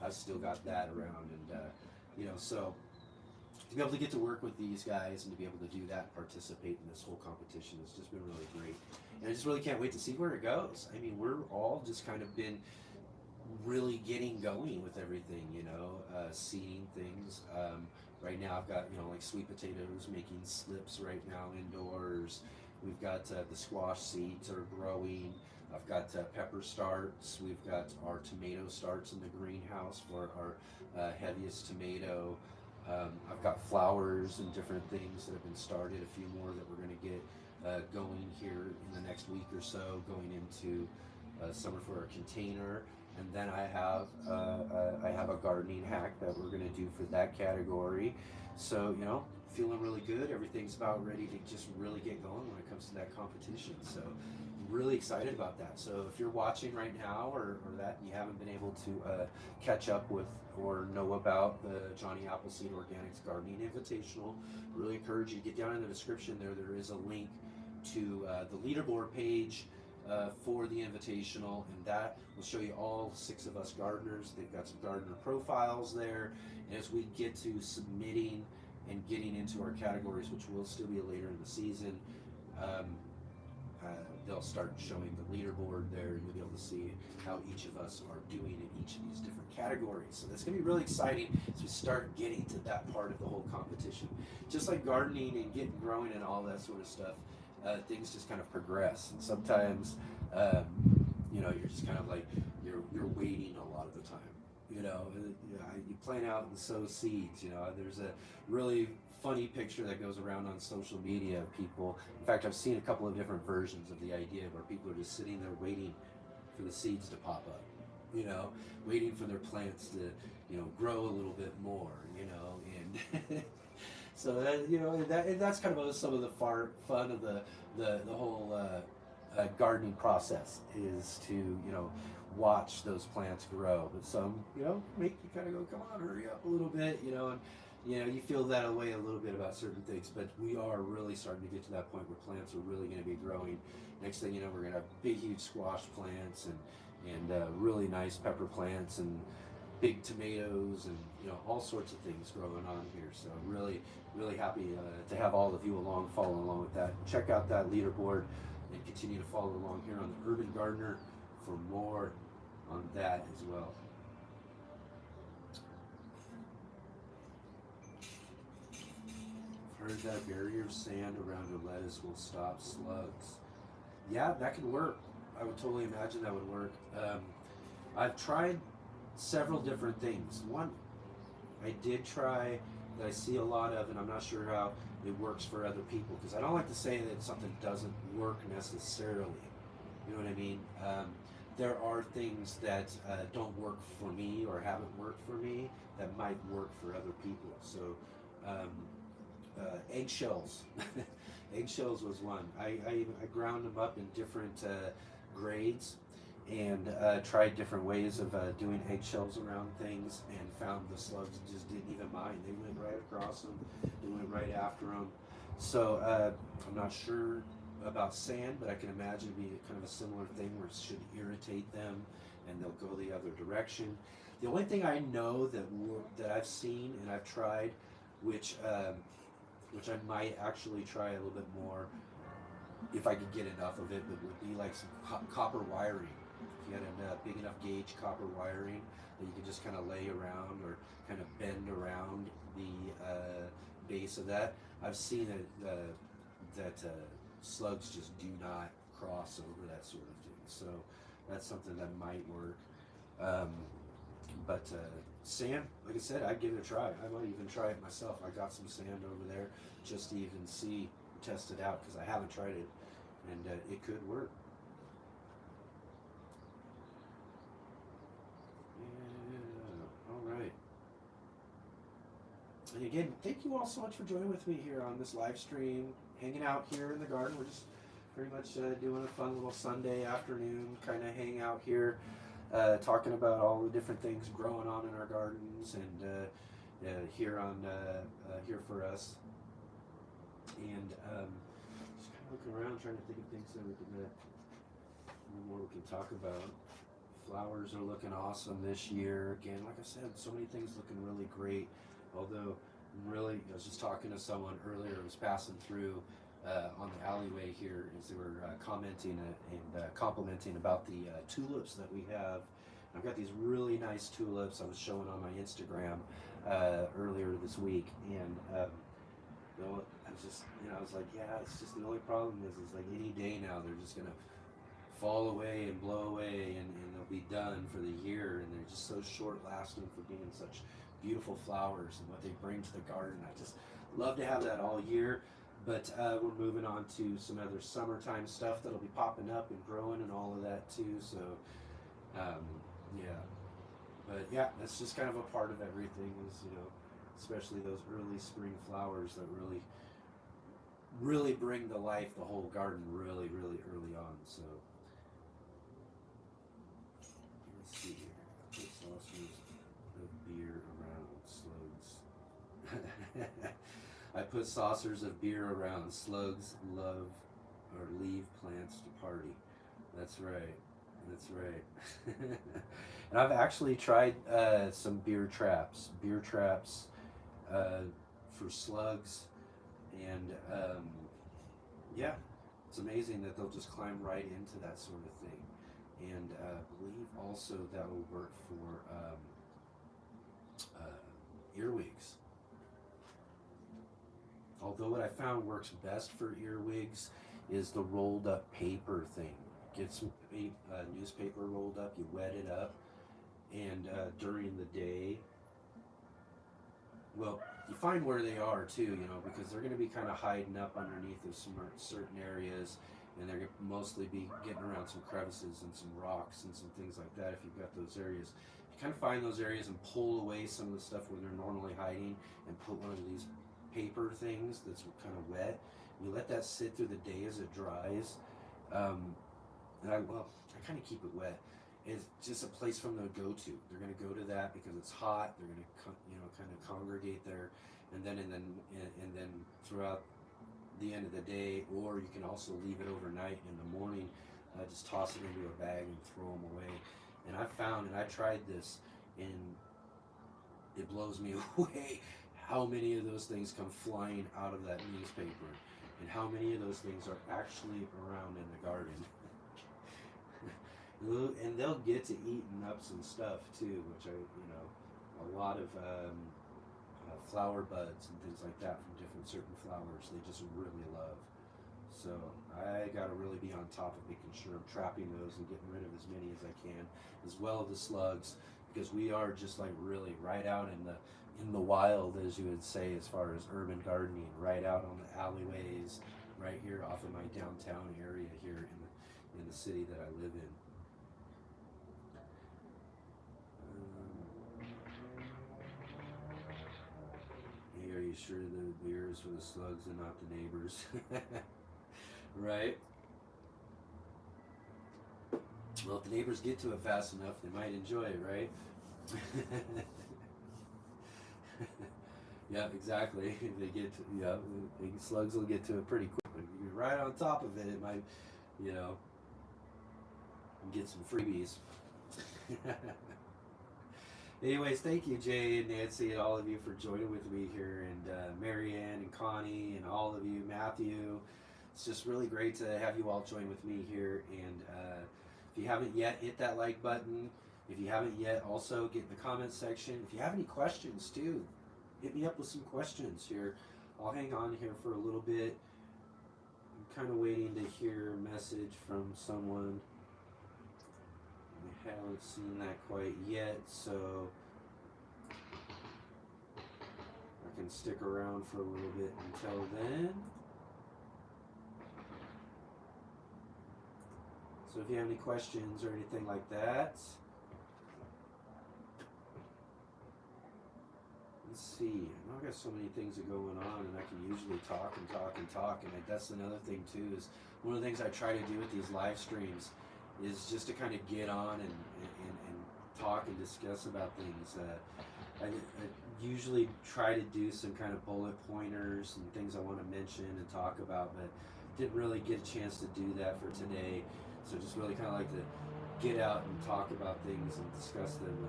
I've still got that around. And, so to be able to get to work with these guys and to be able to do that and participate in this whole competition has just been really great. And I just really can't wait to see where it goes. I mean, we're all just kind of been really getting going with everything, seeding things. Right now I've got, like sweet potatoes making slips right now indoors. We've got the squash seeds are growing. I've got pepper starts. We've got our tomato starts in the greenhouse for our heaviest tomato. I've got flowers and different things that have been started, a few more that we're going to get going here in the next week or so, going into summer for our container. And then I have a gardening hack that we're going to do for that category. So, feeling really good. Everything's about ready to just really get going when it comes to that competition. So really excited about that. So if you're watching right now or that and you haven't been able to catch up with or know about the Johnny Appleseed Organics Gardening Invitational, really encourage you to get down in the description there. There is a link to the leaderboard page for the Invitational, and that will show you all 6 of us gardeners. They've got some gardener profiles there, and as we get to submitting and getting into our categories, which will still be later in the season, they'll start showing the leaderboard there, and you'll be able to see how each of us are doing in each of these different categories. So that's going to be really exciting as we start getting to that part of the whole competition. Just like gardening and getting growing and all that sort of stuff, things just kind of progress. And sometimes, you're just kind of like, you're waiting a lot of the time. You plant out and sow seeds. There's a really funny picture that goes around on social media of people. In fact, I've seen a couple of different versions of the idea where people are just sitting there waiting for the seeds to pop up, waiting for their plants to, grow a little bit more, and so that, that's kind of some of the fun of the whole gardening process is to, watch those plants grow. But some, make you kind of go, come on, hurry up a little bit, and you feel that way a little bit about certain things, but we are really starting to get to that point where plants are really going to be growing. Next thing you know, we're going to have big, huge squash plants and really nice pepper plants and big tomatoes and all sorts of things growing on here. So really, really happy to have all of you following along with that. Check out that leaderboard and continue to follow along here on the Urban Gardener for more on that as well. Heard that barrier of sand around your lettuce will stop slugs. Yeah, that could work. I would totally imagine that would work. I've tried several different things. One I did try that I see a lot of, and I'm not sure how it works for other people, because I don't like to say that something doesn't work necessarily. You know what I mean? There are things that don't work for me or haven't worked for me that might work for other people. So eggshells. Eggshells was one. I ground them up in different grades and tried different ways of doing eggshells around things, and found the slugs just didn't even mind. They went right across them. They went right after them. So I'm not sure about sand, but I can imagine it being kind of a similar thing where it should irritate them and they'll go the other direction. The only thing I know that I've seen and I've tried, which I might actually try a little bit more if I could get enough of it, but would be like some copper wiring. If you had a big enough gauge copper wiring that you could just kind of lay around or kind of bend around the base of that. I've seen that slugs just do not cross over that sort of thing. So that's something that might work. But sand, like I said, I'd give it a try. I might even try it myself. I got some sand over there just to even see, test it out, because I haven't tried it, and it could work. Yeah, all right. And again, thank you all so much for joining with me here on this live stream, hanging out here in the garden. We're just pretty much doing a fun little Sunday afternoon kind of hang out here, talking about all the different things growing on in our gardens and here for us. And just kind of looking around, trying to think of things that we can more we can talk about. Flowers are looking awesome this year. Again, like I said, so many things looking really great. Although, really, I was just talking to someone earlier who was passing through on the alleyway here as they were commenting and complimenting about the tulips that we have. I've got these really nice tulips I was showing on my Instagram earlier this week, and I was like, yeah, it's just the only problem is like any day now they're just gonna fall away and blow away, and they'll be done for the year, and they're just so short lasting for being such beautiful flowers and what they bring to the garden. I just love to have that all year. But we're moving on to some other summertime stuff that'll be popping up and growing and all of that too. So yeah, but yeah, that's just kind of a part of everything, is, especially those early spring flowers that really bring to life the whole garden really early on. So let's see here. Put saucers of beer around slugs. I put saucers of beer around. Slugs love or leave plants to party. That's right. That's right. And I've actually tried some beer traps. For slugs, and yeah, it's amazing that they'll just climb right into that sort of thing. And I believe also that will work for earwigs. Although what I found works best for earwigs is the rolled up paper thing. Get some newspaper rolled up, you wet it up, and during the day, well, you find where they are too, because they're going to be kind of hiding up underneath of some certain areas, and they're going to mostly be getting around some crevices and some rocks and some things like that if you've got those areas. You kind of find those areas and pull away some of the stuff where they're normally hiding and put one of these paper things that's kind of wet. You let that sit through the day as it dries. And I kind of keep it wet. It's just a place for them to go to. They're going to go to that because it's hot. They're going to kind of congregate there, and then throughout the end of the day, or you can also leave it overnight. In the morning, just toss it into a bag and throw them away. And I found, and I tried this, and it blows me away how many of those things come flying out of that newspaper, and how many of those things are actually around in the garden. And they'll get to eating up some stuff too, which a lot of flower buds and things like that from different certain flowers, they just really love. So I gotta really be on top of making sure I'm trapping those and getting rid of as many as I can, as well as the slugs, because we are just like really right out in the wild, as you would say, as far as urban gardening, right out on the alleyways, right here off of my downtown area here in the city that I live in. Here pretty sure the beer is for the slugs and not the neighbors. Right? Well, if the neighbors get to it fast enough, they might enjoy it, right? Yeah, exactly. If they get to, yeah, the slugs will get to it pretty quick. But if you're right on top of it, it might, you know, get some freebies. Anyways, thank you, Jay and Nancy, and all of you for joining with me here, and Marianne and Connie, and all of you, Matthew. It's just really great to have you all join with me here. And if you haven't yet, hit that like button. If you haven't yet, also get in the comments section. If you have any questions too, hit me up with some questions here. I'll hang on here for a little bit. I'm kind of waiting to hear a message from someone. I haven't seen that quite yet, so I can stick around for a little bit until then. So if you have any questions or anything like that, let's see. I know I got so many things that are going on, and I can usually talk and talk and talk. And that's another thing too, is one of the things I try to do with these live streams is just to kind of get on and talk and discuss about things. I usually try to do some kind of bullet pointers and things I want to mention and talk about, but didn't really get a chance to do that for today. So just really kind of like to get out and talk about things and discuss them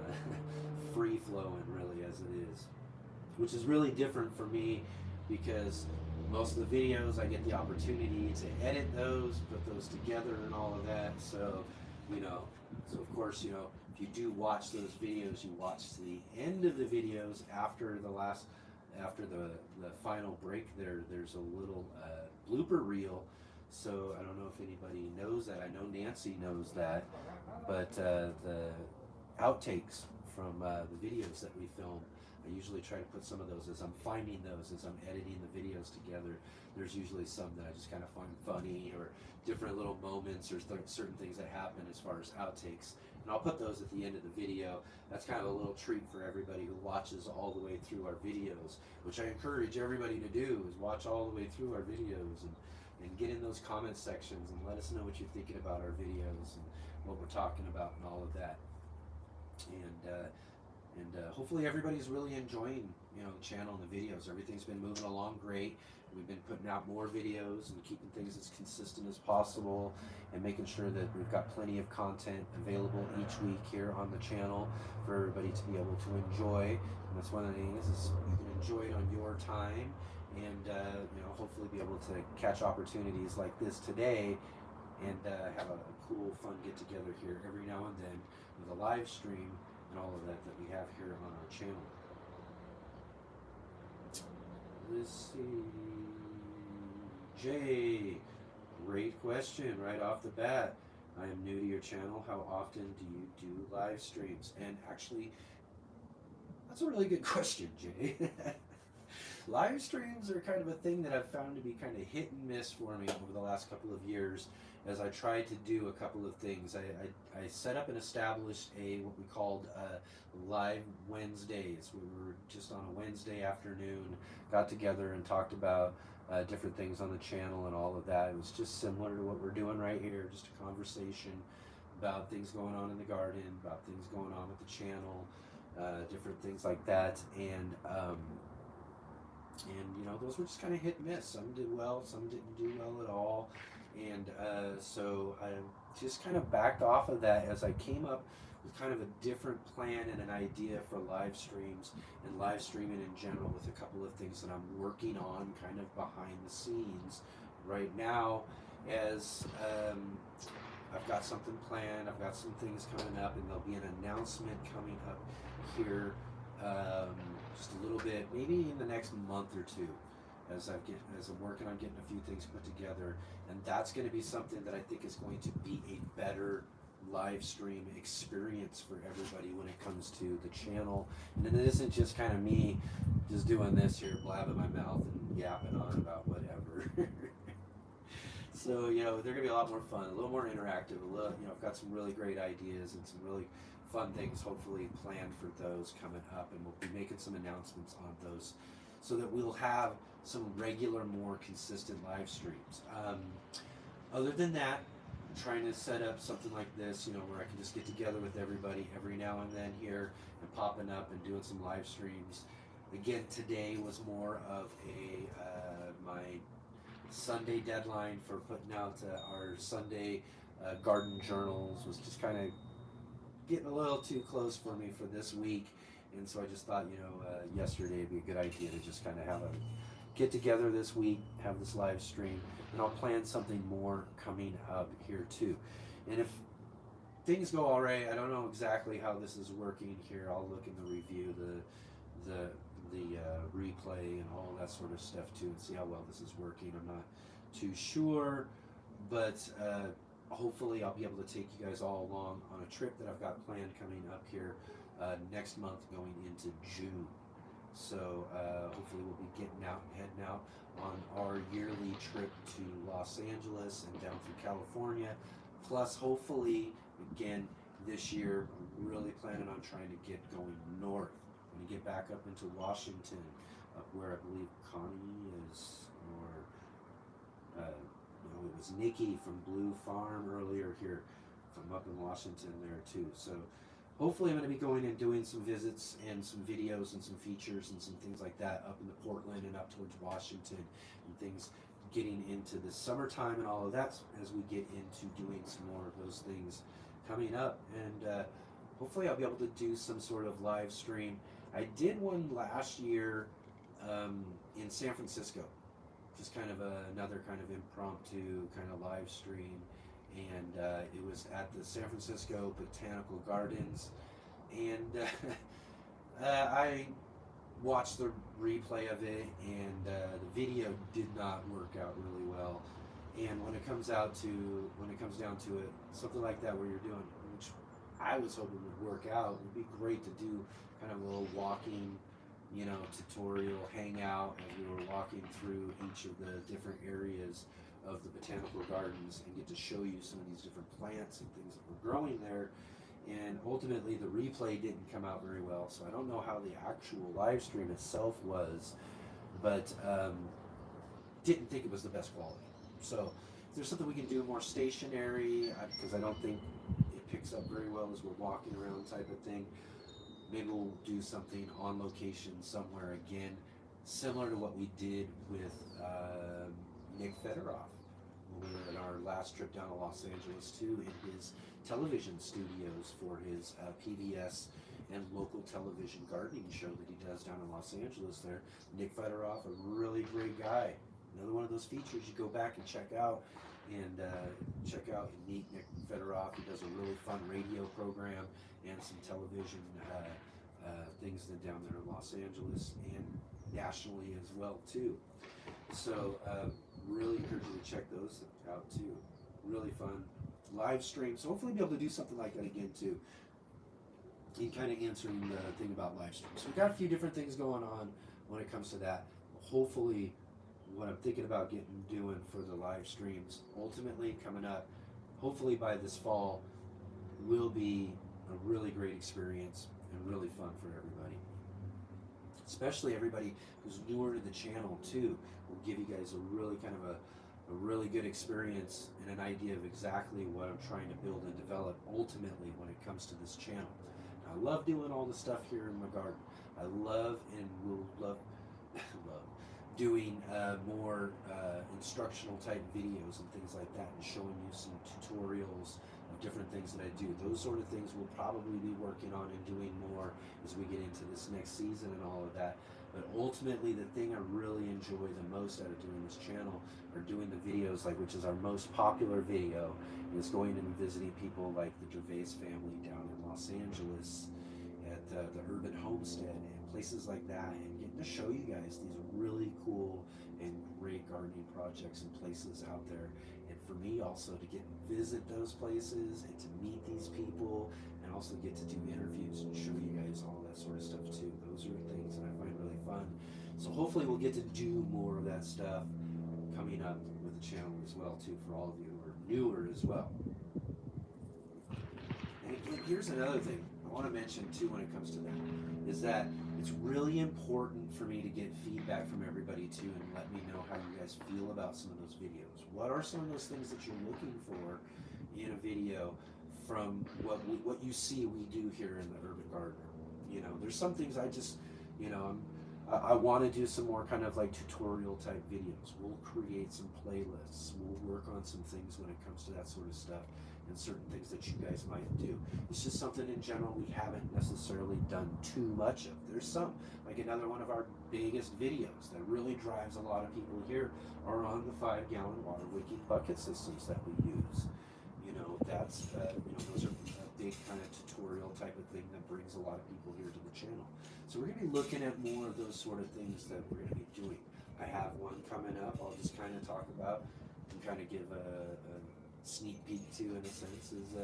free flowing, really, as it is, which is really different for me because most of the videos I get the opportunity to edit those, put those together and all of that. So, you know, so of course, you know, if you do watch those videos, you watch to the end of the videos after the final break there's a little blooper reel. So I don't know if anybody knows that. I know Nancy knows that, but the outtakes from the videos that we film, I usually try to put some of those as I'm finding those, as I'm editing the videos together. There's usually some that I just kind of find funny, or different little moments, or certain things that happen as far as outtakes. And I'll put those at the end of the video. That's kind of a little treat for everybody who watches all the way through our videos, which I encourage everybody to do, is watch all the way through our videos and get in those comment sections and let us know what you're thinking about our videos and what we're talking about and all of that. And hopefully everybody's really enjoying, you know, the channel and the videos. Everything's been moving along great. We've been putting out more videos and keeping things as consistent as possible, and making sure that we've got plenty of content available each week here on the channel for everybody to be able to enjoy. And that's one of the things, is you can enjoy it on your time, and you know, hopefully be able to catch opportunities like this today, and have a cool, fun get together here every now and then with a live stream and all of that we have here on our channel. Let's see. Jay, great question right off the bat. I am new to your channel. How often do you do live streams? And actually, that's a really good question, Jay. Live streams are kind of a thing that I've found to be kind of hit and miss for me over the last couple of years, as I tried to do a couple of things. I set up and established what we called live Wednesdays. We were just on a Wednesday afternoon, got together and talked about different things on the channel and all of that. It was just similar to what we're doing right here, just a conversation about things going on in the garden, about things going on with the channel, different things like that. And you know, those were just kind of hit and miss. Some did well, some didn't do well at all. And so I just kind of backed off of that as I came up with kind of a different plan and an idea for live streams and live streaming in general, with a couple of things that I'm working on kind of behind the scenes right now, as I've got something planned, I've got some things coming up, and there'll be an announcement coming up here just a little bit, maybe in the next month or two, as I'm working on getting a few things put together. And that's going to be something that I think is going to be a better live stream experience for everybody when it comes to the channel. And it isn't just kind of me just doing this here, blabbing my mouth and yapping on about whatever. So, you know, they're going to be a lot more fun, a little more interactive, you know, I've got some really great ideas and some really fun things hopefully planned for those coming up, and we'll be making some announcements on those so that we'll have some regular, more consistent live streams. Other than that, I'm trying to set up something like this, where I can just get together with everybody every now and then here and popping up and doing some live streams. Again, today was more of my Sunday deadline for putting out our Sunday garden journals was just kind of getting a little too close for me for this week, and so I just thought, yesterday would be a good idea to just kind of have a get together this week, have this live stream, and I'll plan something more coming up here too. And if things go all right, I don't know exactly how this is working here. I'll look in the review, the replay and all that sort of stuff too, and see how well this is working. I'm not too sure, but hopefully I'll be able to take you guys all along on a trip that I've got planned coming up here next month going into June. So hopefully we'll be heading out on our yearly trip to Los Angeles and down through California. Plus, hopefully, again, this year, I'm really planning on trying to get going north. I'm going to get back up into Washington, up where I believe Connie is, or it was Nikki from Blue Farm earlier here, from up in Washington there too. So hopefully I'm going to be going and doing some visits and some videos and some features and some things like that up into Portland and up towards Washington and things, getting into the summertime and all of that as we get into doing some more of those things coming up. And hopefully I'll be able to do some sort of live stream. I did one last year in San Francisco, just kind of another kind of impromptu kind of live stream. And it was at the San Francisco Botanical Gardens, and I watched the replay of it, and the video did not work out really well. And when it comes down to it, something like that where you're doing, which I was hoping would work out, would be great to do kind of a little walking, tutorial hangout as we were walking through each of the different areas of the botanical gardens and get to show you some of these different plants and things that were growing there. And ultimately the replay didn't come out very well, so I don't know how the actual live stream itself was, but didn't think it was the best quality. So if there's something we can do more stationary, because I don't think it picks up very well as we're walking around type of thing, maybe we'll do something on location somewhere again, similar to what we did with Nick Federoff when we were in our last trip down to Los Angeles too, in his television studios for his PBS and local television gardening show that he does down in Los Angeles there. Nick Federoff, a really great guy. Another one of those features you go back and check out and meet Nick Federoff. He does a really fun radio program and some television things down there in Los Angeles and nationally as well too. So really encourage you to check those out too. Really fun live stream. So hopefully be able to do something like that again too, in kind of answering the thing about live streams. So we've got a few different things going on when it comes to that. Hopefully what I'm thinking about doing for the live streams ultimately coming up, hopefully by this fall, will be a really great experience and really fun for everybody. Especially everybody who's newer to the channel too. Will give you guys a really kind of a really good experience and an idea of exactly what I'm trying to build and develop ultimately when it comes to this channel. Now, I love doing all the stuff here in my garden. I love and will love doing more instructional type videos and things like that, and showing you some tutorials of different things that I do. Those sort of things we'll probably be working on and doing more as we get into this next season and all of that. But ultimately, the thing I really enjoy the most out of doing this channel are doing the videos, like which is our most popular video, is going and visiting people like the Gervais family down in Los Angeles at the Urban Homestead and places like that, and getting to show you guys these really cool and great gardening projects and places out there. And for me also to get and visit those places and to meet these people, and also get to do interviews and show you guys all that sort of stuff too. Those are things that I find really fun. So hopefully we'll get to do more of that stuff coming up with the channel as well too, for all of you who are newer as well. And here's another thing I want to mention too when it comes to that, is that It's really important for me to get feedback from everybody too, and let me know how you guys feel about some of those videos. What are some of those things that you're looking for in a video from what you see we do here in the Urban Gardener? You know, there's some things I just, you know, I want to do some more kind of like tutorial type videos. We'll create some playlists. We'll work on some things when it comes to that sort of stuff, and certain things that you guys might do. It's just something in general we haven't necessarily done too much of. There's some, like another one of our biggest videos that really drives a lot of people here are on the 5-gallon water wicking bucket systems that we use. You know, that's, you know, those are a big kind of tutorial type of thing that brings a lot of people here to the channel. So we're going to be looking at more of those sort of things that we're going to be doing. I have one coming up I'll just kind of talk about and kind of give a sneak peek to, in a sense, is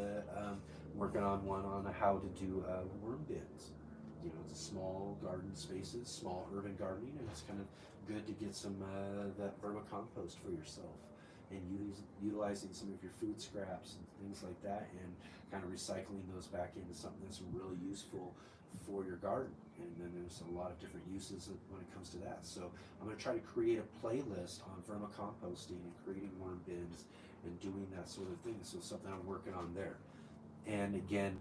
working on one on how to do worm bins. You know, it's small garden spaces, small urban gardening, and it's kind of good to get some that vermicompost for yourself, and utilizing some of your food scraps and things like that, and kind of recycling those back into something that's really useful for your garden. And then there's a lot of different uses when it comes to that. So I'm going to try to create a playlist on vermicomposting and creating worm bins and doing that sort of thing. So something I'm working on there. And again,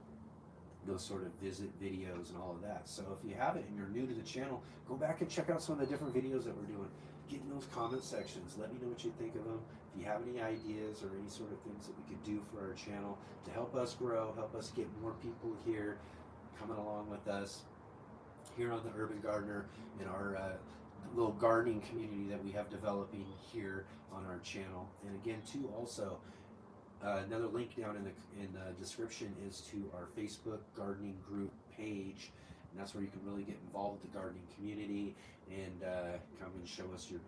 those sort of visit videos and all of that. So if you haven't and you're new to the channel, go back and check out some of the different videos that we're doing. Get in those comment sections. Let me know what you think of them. If you have any ideas or any sort of things that we could do for our channel to help us grow, help us get more people here coming along with us here on the Urban Gardener in our little gardening community that we have developing here on our channel. And again, too, also another link down in the description is to our Facebook gardening group page, and that's where you can really get involved with the gardening community and come and show us your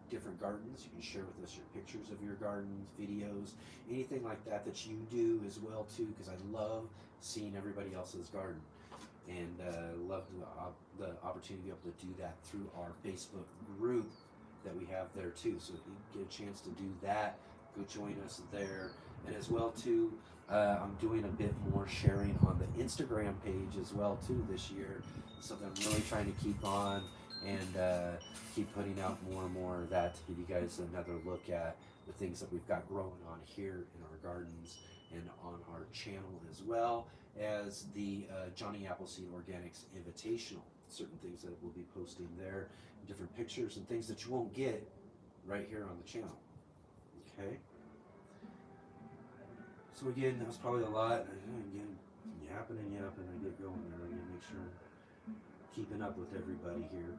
different gardens. You can share with us your pictures of your gardens, videos, anything like that that you do as well too, because I love seeing everybody else's garden. And love the opportunity to be able to do that through our Facebook group that we have there too. So if you get a chance to do that, go join us there. And as well too, I'm doing a bit more sharing on the Instagram page as well too this year. Something I'm really trying to keep on and keep putting out more and more of that to give you guys another look at the things that we've got growing on here in our gardens and on our channel, as well as the Johnny Appleseed Organics Invitational. Certain things that we'll be posting there, different pictures and things that you won't get right here on the channel. Okay. So again, that was probably a lot. Again, yapping, I get going there. I need to make sure I'm keeping up with everybody here.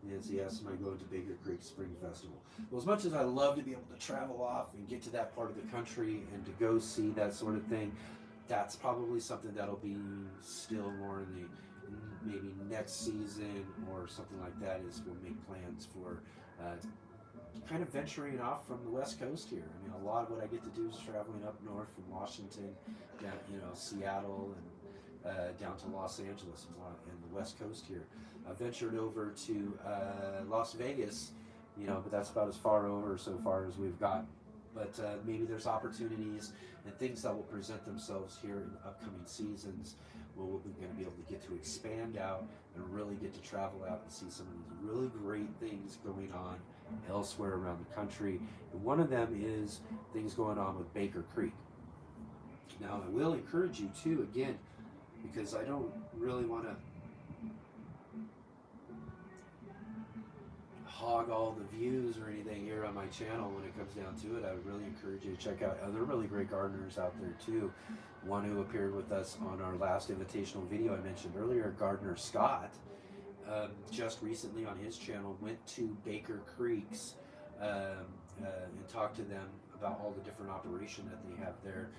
Nancy asked, am I going to Baker Creek Spring Festival? Well, as much as I love to be able to travel off and get to that part of the country and to go see that sort of thing, that's probably something that'll be still more in the maybe next season or something like that. Is we'll make plans for kind of venturing off from the West Coast here. I mean, a lot of what I get to do is traveling up north from Washington, down, Seattle, and down to Los Angeles and the West Coast here. I ventured over to Las Vegas, but that's about as far over so far as we've got. But maybe there's opportunities and things that will present themselves here in the upcoming seasons where we're going to be able to get to expand out and really get to travel out and see some of these really great things going on elsewhere around the country. And one of them is things going on with Baker Creek. Now, I will encourage you too, again, because I don't really want to hog all the views or anything here on my channel when it comes down to it. I would really encourage you to check out other really great gardeners out there too. One who appeared with us on our last invitational video I mentioned earlier, Gardener Scott, just recently on his channel went to Baker Creeks and talked to them about all the different operation that they have there,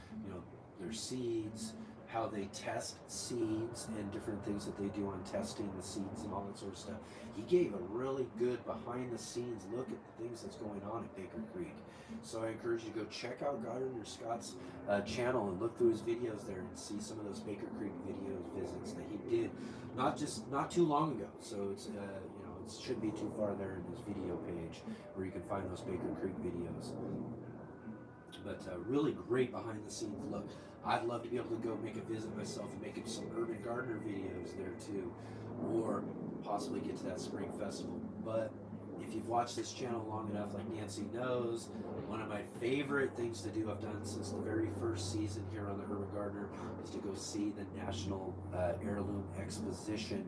their seeds, how they test seeds and different things that they do on testing the seeds and all that sort of stuff. He gave a really good behind the scenes look at the things that's going on at Baker Creek. So I encourage you to go check out Gardener Scott's channel and look through his videos there and see some of those Baker Creek visits that he did not too long ago. So it's it shouldn't be too far there in his video page where you can find those Baker Creek videos. But really great behind the scenes look. I'd love to be able to go make a visit myself and make some urban gardener videos there too, or possibly get to that spring festival. But if you've watched this channel long enough, like Nancy knows, one of my favorite things to do, I've done since the very first season here on the Urban Gardener, is to go see the National Heirloom Exposition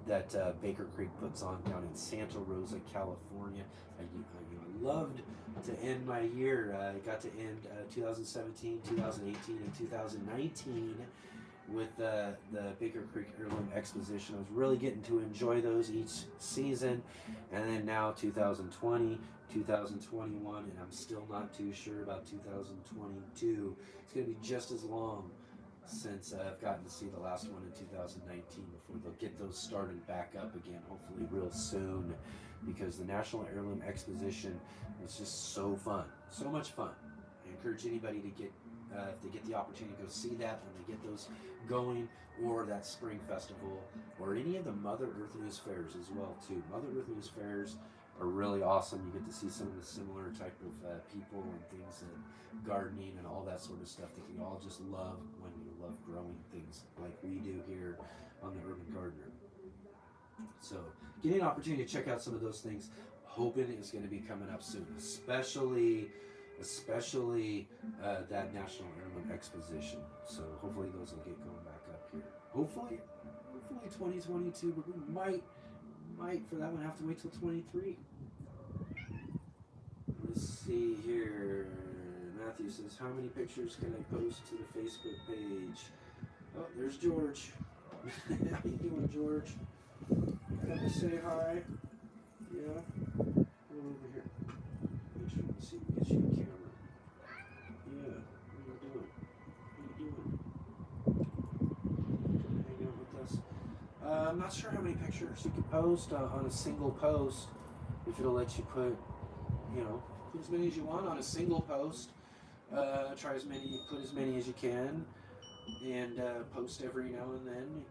that Baker Creek puts on down in Santa Rosa, California. I loved to end my year. I got to end 2017, 2018, and 2019 with the Baker Creek Heirloom Exposition. I was really getting to enjoy those each season. And then now 2020, 2021, and I'm still not too sure about 2022. It's going to be just as long since I've gotten to see the last one in 2019 before they'll get those started back up again, hopefully real soon, because the National Heirloom Exposition is just so fun, so much fun. I encourage anybody to get, if they get the opportunity to go see that, when they get those going, or that spring festival, or any of the Mother Earth News fairs as well too. Mother Earth News fairs are really awesome. You get to see some of the similar type of people and things, and gardening and all that sort of stuff that we all just love when we love growing things like we do here on the Urban Gardener. So getting an opportunity to check out some of those things, hoping it's going to be coming up soon, especially that National Heirloom Exposition. So hopefully those will get going back up here. Hopefully 2022, but we might for that one have to wait till 23. Let's see here. Matthew says, how many pictures can I post to the Facebook page? Oh, there's George. How you doing, George? Come to say hi. Yeah. Come over here. Make sure you can see, get you a camera. Yeah. What are you doing? What are you doing? Hang out with us. I'm not sure how many pictures you can post on a single post. If it'll let you put, put as many as you want on a single post. Put as many as you can, and post every now and then,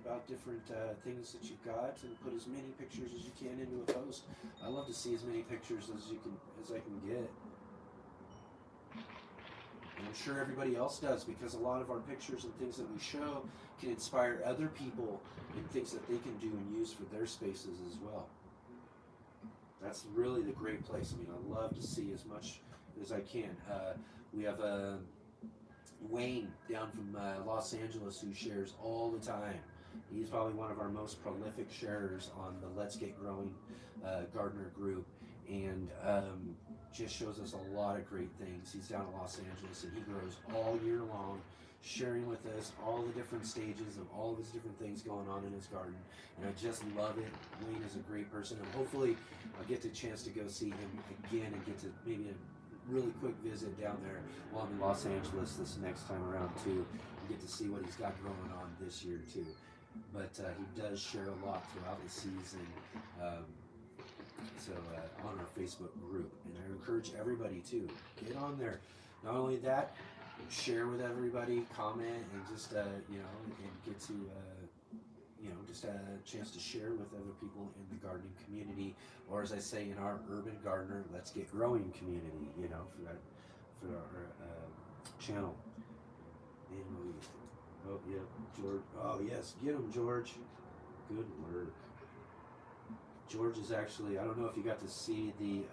about different things that you've got, and put as many pictures as you can into a post. I love to see as many pictures as I can get. And I'm sure everybody else does, because a lot of our pictures and things that we show can inspire other people in things that they can do and use for their spaces as well. That's really the great place. I mean, I love to see as much as I can. We have Wayne down from Los Angeles who shares all the time. He's probably one of our most prolific sharers on the Let's Get Growing Gardener group, and just shows us a lot of great things. He's down in Los Angeles, and he grows all year long, sharing with us all the different stages of all of his different things going on in his garden, and I just love it. Wayne is a great person, and hopefully I'll get the chance to go see him again and get to maybe a really quick visit down there while I'm in Los Angeles this next time around too, and get to see what he's got going on this year too. But he does share a lot throughout the season, on our Facebook group, and I encourage everybody to get on there. Not only that, share with everybody, comment, and just and get to just a chance to share with other people in the gardening community, or as I say in our Urban Gardener, Let's Get Growing community, for our channel. And oh yeah, George. Oh yes, get him, George. Good work. George is actually, I don't know if you got to see the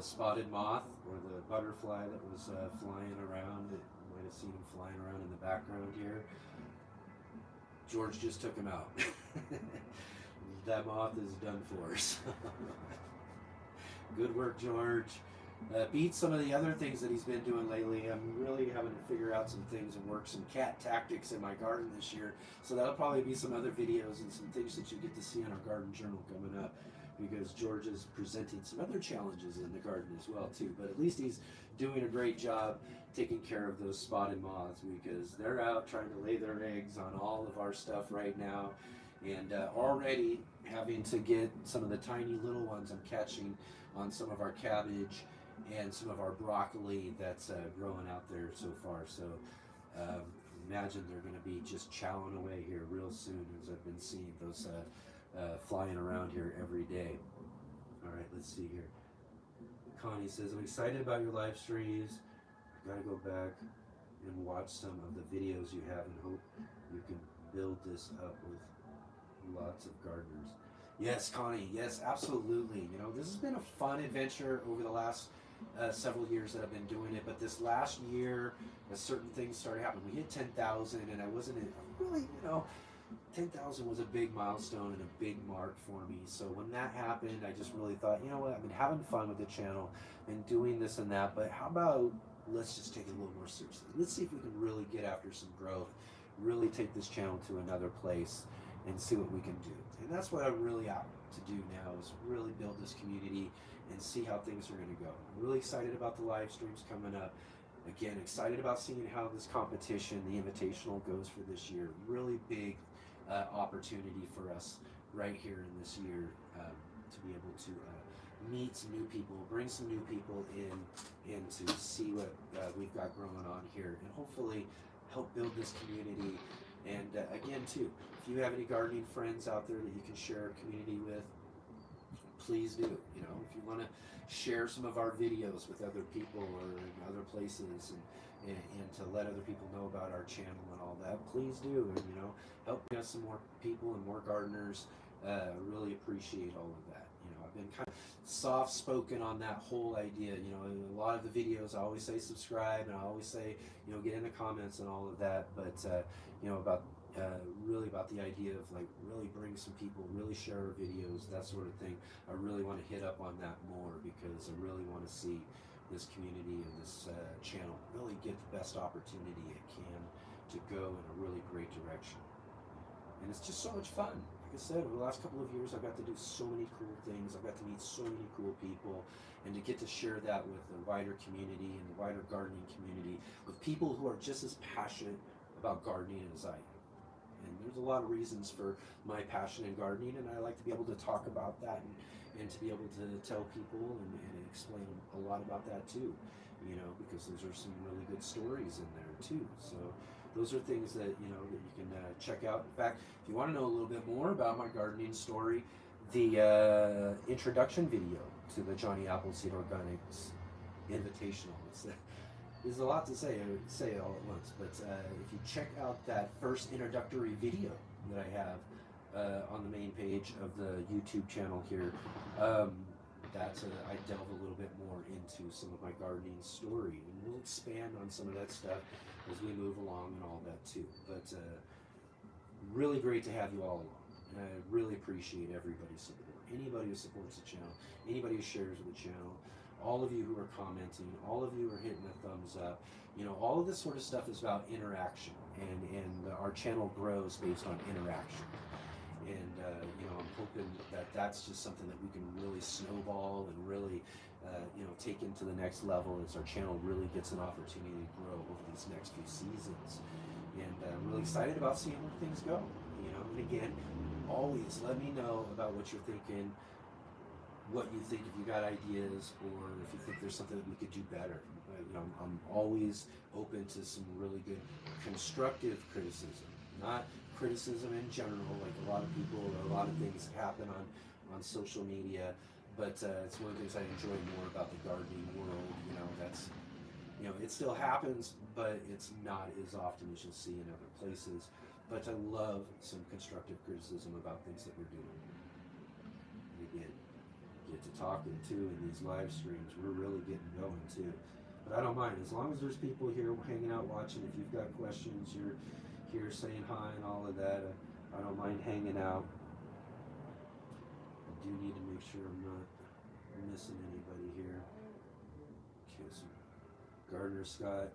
spotted moth or the butterfly that was flying around. You might have seen him flying around in the background here. George just took him out. That moth is done for. So. Good work, George. Beat some of the other things that he's been doing lately. I'm really having to figure out some things and work some cat tactics in my garden this year. So that'll probably be some other videos and some things that you get to see in our garden journal coming up, because George is presenting some other challenges in the garden as well too. But at least he's doing a great job taking care of those spotted moths, because they're out trying to lay their eggs on all of our stuff right now, and already having to get some of the tiny little ones I'm catching on some of our cabbage and some of our broccoli that's growing out there so far. So imagine they're going to be just chowing away here real soon, as I've been seeing those flying around here every day. All right, let's see here. Connie says, I'm excited about your live streams. I've got to go back and watch some of the videos you have and hope you can build this up with lots of gardeners. Yes, Connie, yes, absolutely. You know, this has been a fun adventure over the last several years that I've been doing it, but this last year, as certain things started happening, we hit 10,000, and I wasn't really, you know, 10,000 was a big milestone and a big mark for me. So when that happened, I just really thought, you know what, I've been having fun with the channel and doing this and that, but how about let's just take it a little more seriously. Let's see if we can really get after some growth, really take this channel to another place and see what we can do. And that's what I'm really out to do now, is really build this community and see how things are going to go. I'm really excited about the live streams coming up. Again, excited about seeing how this competition, the Invitational, goes for this year. Really big opportunity for us right here in this year to be able to meet some new people, bring some new people in to see what we've got growing on here, and hopefully help build this community. And again, too, if you have any gardening friends out there that you can share a community with, please do. You know, if you want to share some of our videos with other people or in other places, and to let other people know about our channel and all that, please do. And you know, help us some more people and more gardeners. Really appreciate all of that. You know, I've been kind of soft spoken on that whole idea. You know, in a lot of the videos I always say subscribe, and I always say, you know, get in the comments and all of that, but you know, about really about the idea of like really bring some people, really share our videos, that sort of thing. I really want to hit up on that more, because I really want to see this community and this channel really get the best opportunity it can to go in a really great direction. And it's just so much fun. Like I said, over the last couple of years, I've got to do so many cool things. I've got to meet so many cool people, and to get to share that with the wider community and the wider gardening community, with people who are just as passionate about gardening as I am. And there's a lot of reasons for my passion in gardening, and I like to be able to talk about that and to be able to tell people and explain a lot about that too, you know, because those are some really good stories in there too. So those are things that, you know, that you can check out. In fact, if you want to know a little bit more about my gardening story, the introduction video to the Johnny Appleseed Organics Invitational, there's a lot to say it all at once, but if you check out that first introductory video that I have on the main page of the YouTube channel here, I delve a little bit more into some of my gardening story, and we'll expand on some of that stuff as we move along and all that too. But really great to have you all along, and I really appreciate everybody's support. Anybody who supports the channel, anybody who shares with the channel, all of you who are commenting, all of you who are hitting a thumbs up. You know, all of this sort of stuff is about interaction, and our channel grows based on interaction. And you know, I'm hoping that that's just something that we can really snowball and really, you know, take into the next level as our channel really gets an opportunity to grow over these next few seasons. And I'm really excited about seeing where things go. You know, and again, always let me know about what you're thinking, what you think, if you got ideas, or if you think there's something that we could do better. You know, I'm always open to some really good constructive criticism, not criticism in general, like a lot of people or a lot of things happen on social media, but it's one of the things I enjoy more about the gardening world. You know, that's, you know, it still happens, but it's not as often as you'll see in other places. But I love some constructive criticism about things that we're doing. And again, get to talking too in these live streams. We're really getting going too. But I don't mind, as long as there's people here hanging out watching. If you've got questions, you're here saying hi and all of that, I don't mind hanging out. I do need to make sure I'm not missing anybody here. Okay, so Gardner Scott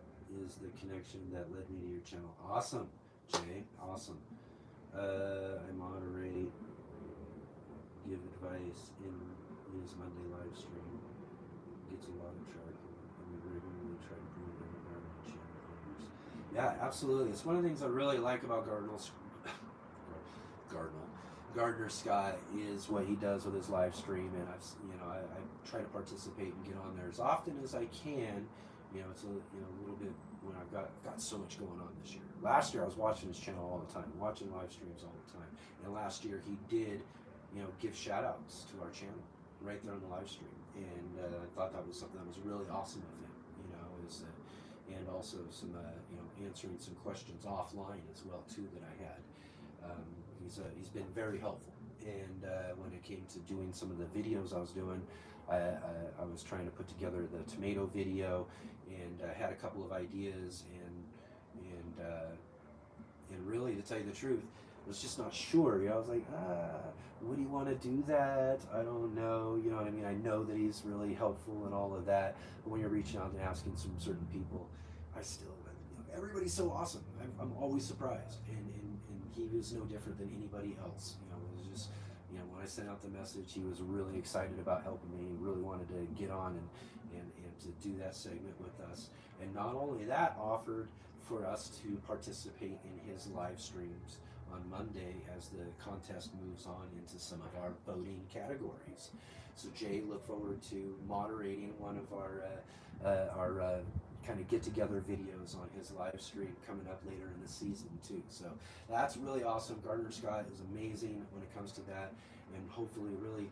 is the connection that led me to your channel. Awesome, Jay, awesome. I moderate, give advice in his Monday live stream. Gets a lot of traction, and we regularly try to bring in gardening channel owners. Yeah, absolutely. It's one of the things I really like about Gardner Scott is what he does with his live stream, and I try to participate and get on there as often as I can. You know, it's a little bit when I've got so much going on this year. Last year I was watching his channel all the time, watching live streams all the time, and last year he did, you know, give shout outs to our channel right there on the live stream. and I thought that was something that was really awesome of him. And also some answering some questions offline as well too that I had. He's been very helpful, and when it came to doing some of the videos I was doing, I was trying to put together the tomato video, and I had a couple of ideas, and really, to tell you the truth, I was just not sure. I was like, would he want to do that? I don't know. You know what I mean? I know that he's really helpful and all of that, but when you're reaching out and asking some certain people, I still, everybody's so awesome. I'm always surprised, and he was no different than anybody else. It was just, when I sent out the message, he was really excited about helping me. He really wanted to get on and to do that segment with us. And not only that, offered for us to participate in his live streams on Monday as the contest moves on into some of our voting categories. So Jay, look forward to moderating one of our kind of get-together videos on his live stream coming up later in the season too. So that's really awesome. Gardner Scott is amazing when it comes to that, and hopefully really,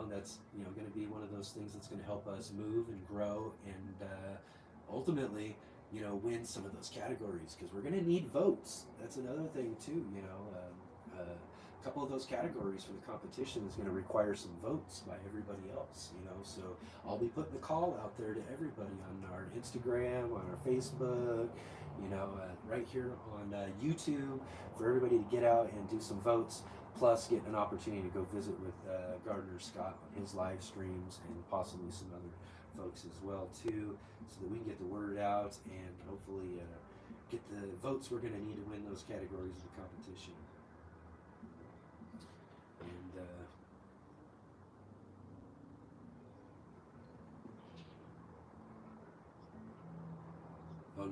that's going to be one of those things that's going to help us move and grow, and ultimately, win some of those categories, because we're going to need votes. That's another thing too. A couple of those categories for the competition is going to require some votes by everybody else. So I'll be putting the call out there to everybody on our Instagram, on our Facebook, right here on YouTube, for everybody to get out and do some votes, plus get an opportunity to go visit with Gardner Scott on his live streams, and possibly some other folks as well too, so that we can get the word out and hopefully get the votes we're going to need to win those categories of the competition. And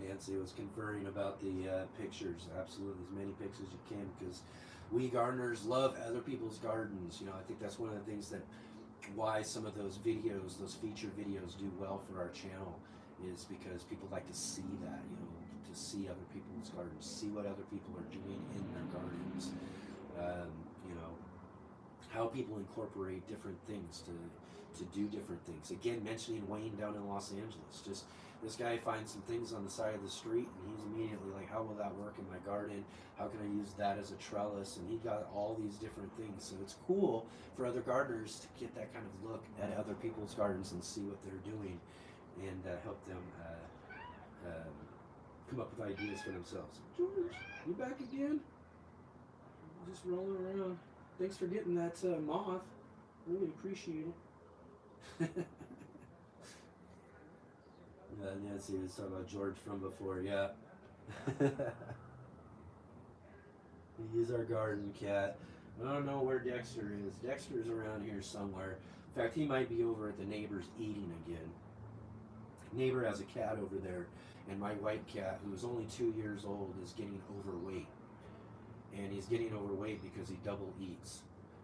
Nancy was conferring about the pictures. Absolutely, as many pictures as you can, because we gardeners love other people's gardens. I think that's one of the things that why some of those videos, those feature videos, do well for our channel, is because people like to see that, to see other people's gardens, see what other people are doing in their gardens, how people incorporate different things to do different things. Again, mentioning Wayne down in Los Angeles, just this guy finds some things on the side of the street, and he's immediately like, how will that work in my garden? How can I use that as a trellis? And he got all these different things. So it's cool for other gardeners to get that kind of look at other people's gardens and see what they're doing, and help them come up with ideas for themselves. George, you back again? Just rolling around. Thanks for getting that moth. Really appreciate it. Nancy was talking about George from before, yeah. He's our garden cat. I don't know where Dexter is. Dexter's around here somewhere. In fact, he might be over at the neighbor's eating again. Neighbor has a cat over there, and my white cat, who is only 2 years old, is getting overweight. And he's getting overweight because he double eats.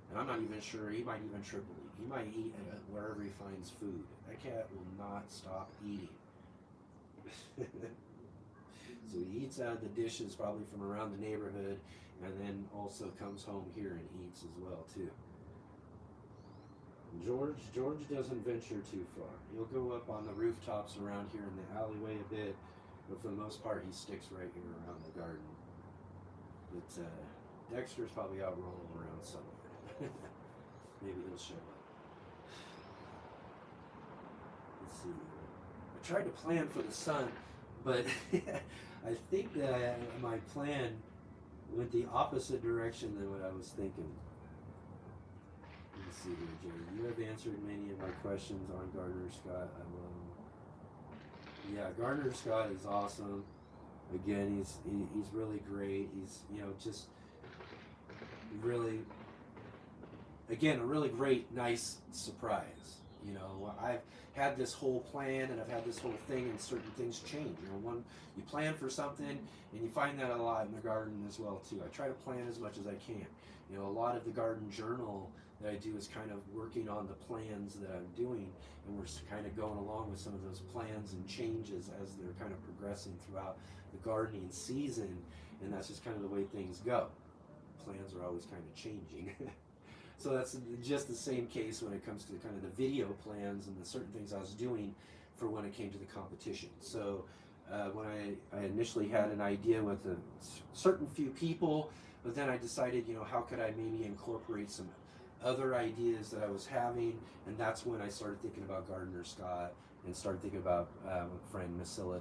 And I'm not even sure, he might even triple eat. He might eat wherever he finds food. That cat will not stop eating. So he eats out of the dishes probably from around the neighborhood, and then also comes home here and eats as well too. George doesn't venture too far. He'll go up on the rooftops around here in the alleyway a bit, but for the most part he sticks right here around the garden. But Dexter's probably out rolling around somewhere. Maybe he'll show up. Let's see. I tried to plan for the sun, but I think that my plan went the opposite direction than what I was thinking. Let's see here, Jerry. You have answered many of my questions on Gardner Scott. I love him. Yeah, Gardner Scott is awesome. Again, he's really great. He's just really, again, a really great, nice surprise. I've had this whole plan and I've had this whole thing, and certain things change. When you plan for something, and you find that a lot in the garden as well too. I try to plan as much as I can. A lot of the garden journal that I do is kind of working on the plans that I'm doing, and we're kind of going along with some of those plans and changes as they're kind of progressing throughout the gardening season, and that's just kind of the way things go. Plans are always kind of changing. So that's just the same case when it comes to kind of the video plans and the certain things I was doing for when it came to the competition. So when I initially had an idea with a certain few people, but then I decided, how could I maybe incorporate some other ideas that I was having, and that's when I started thinking about Gardner Scott and started thinking about a friend, Masilla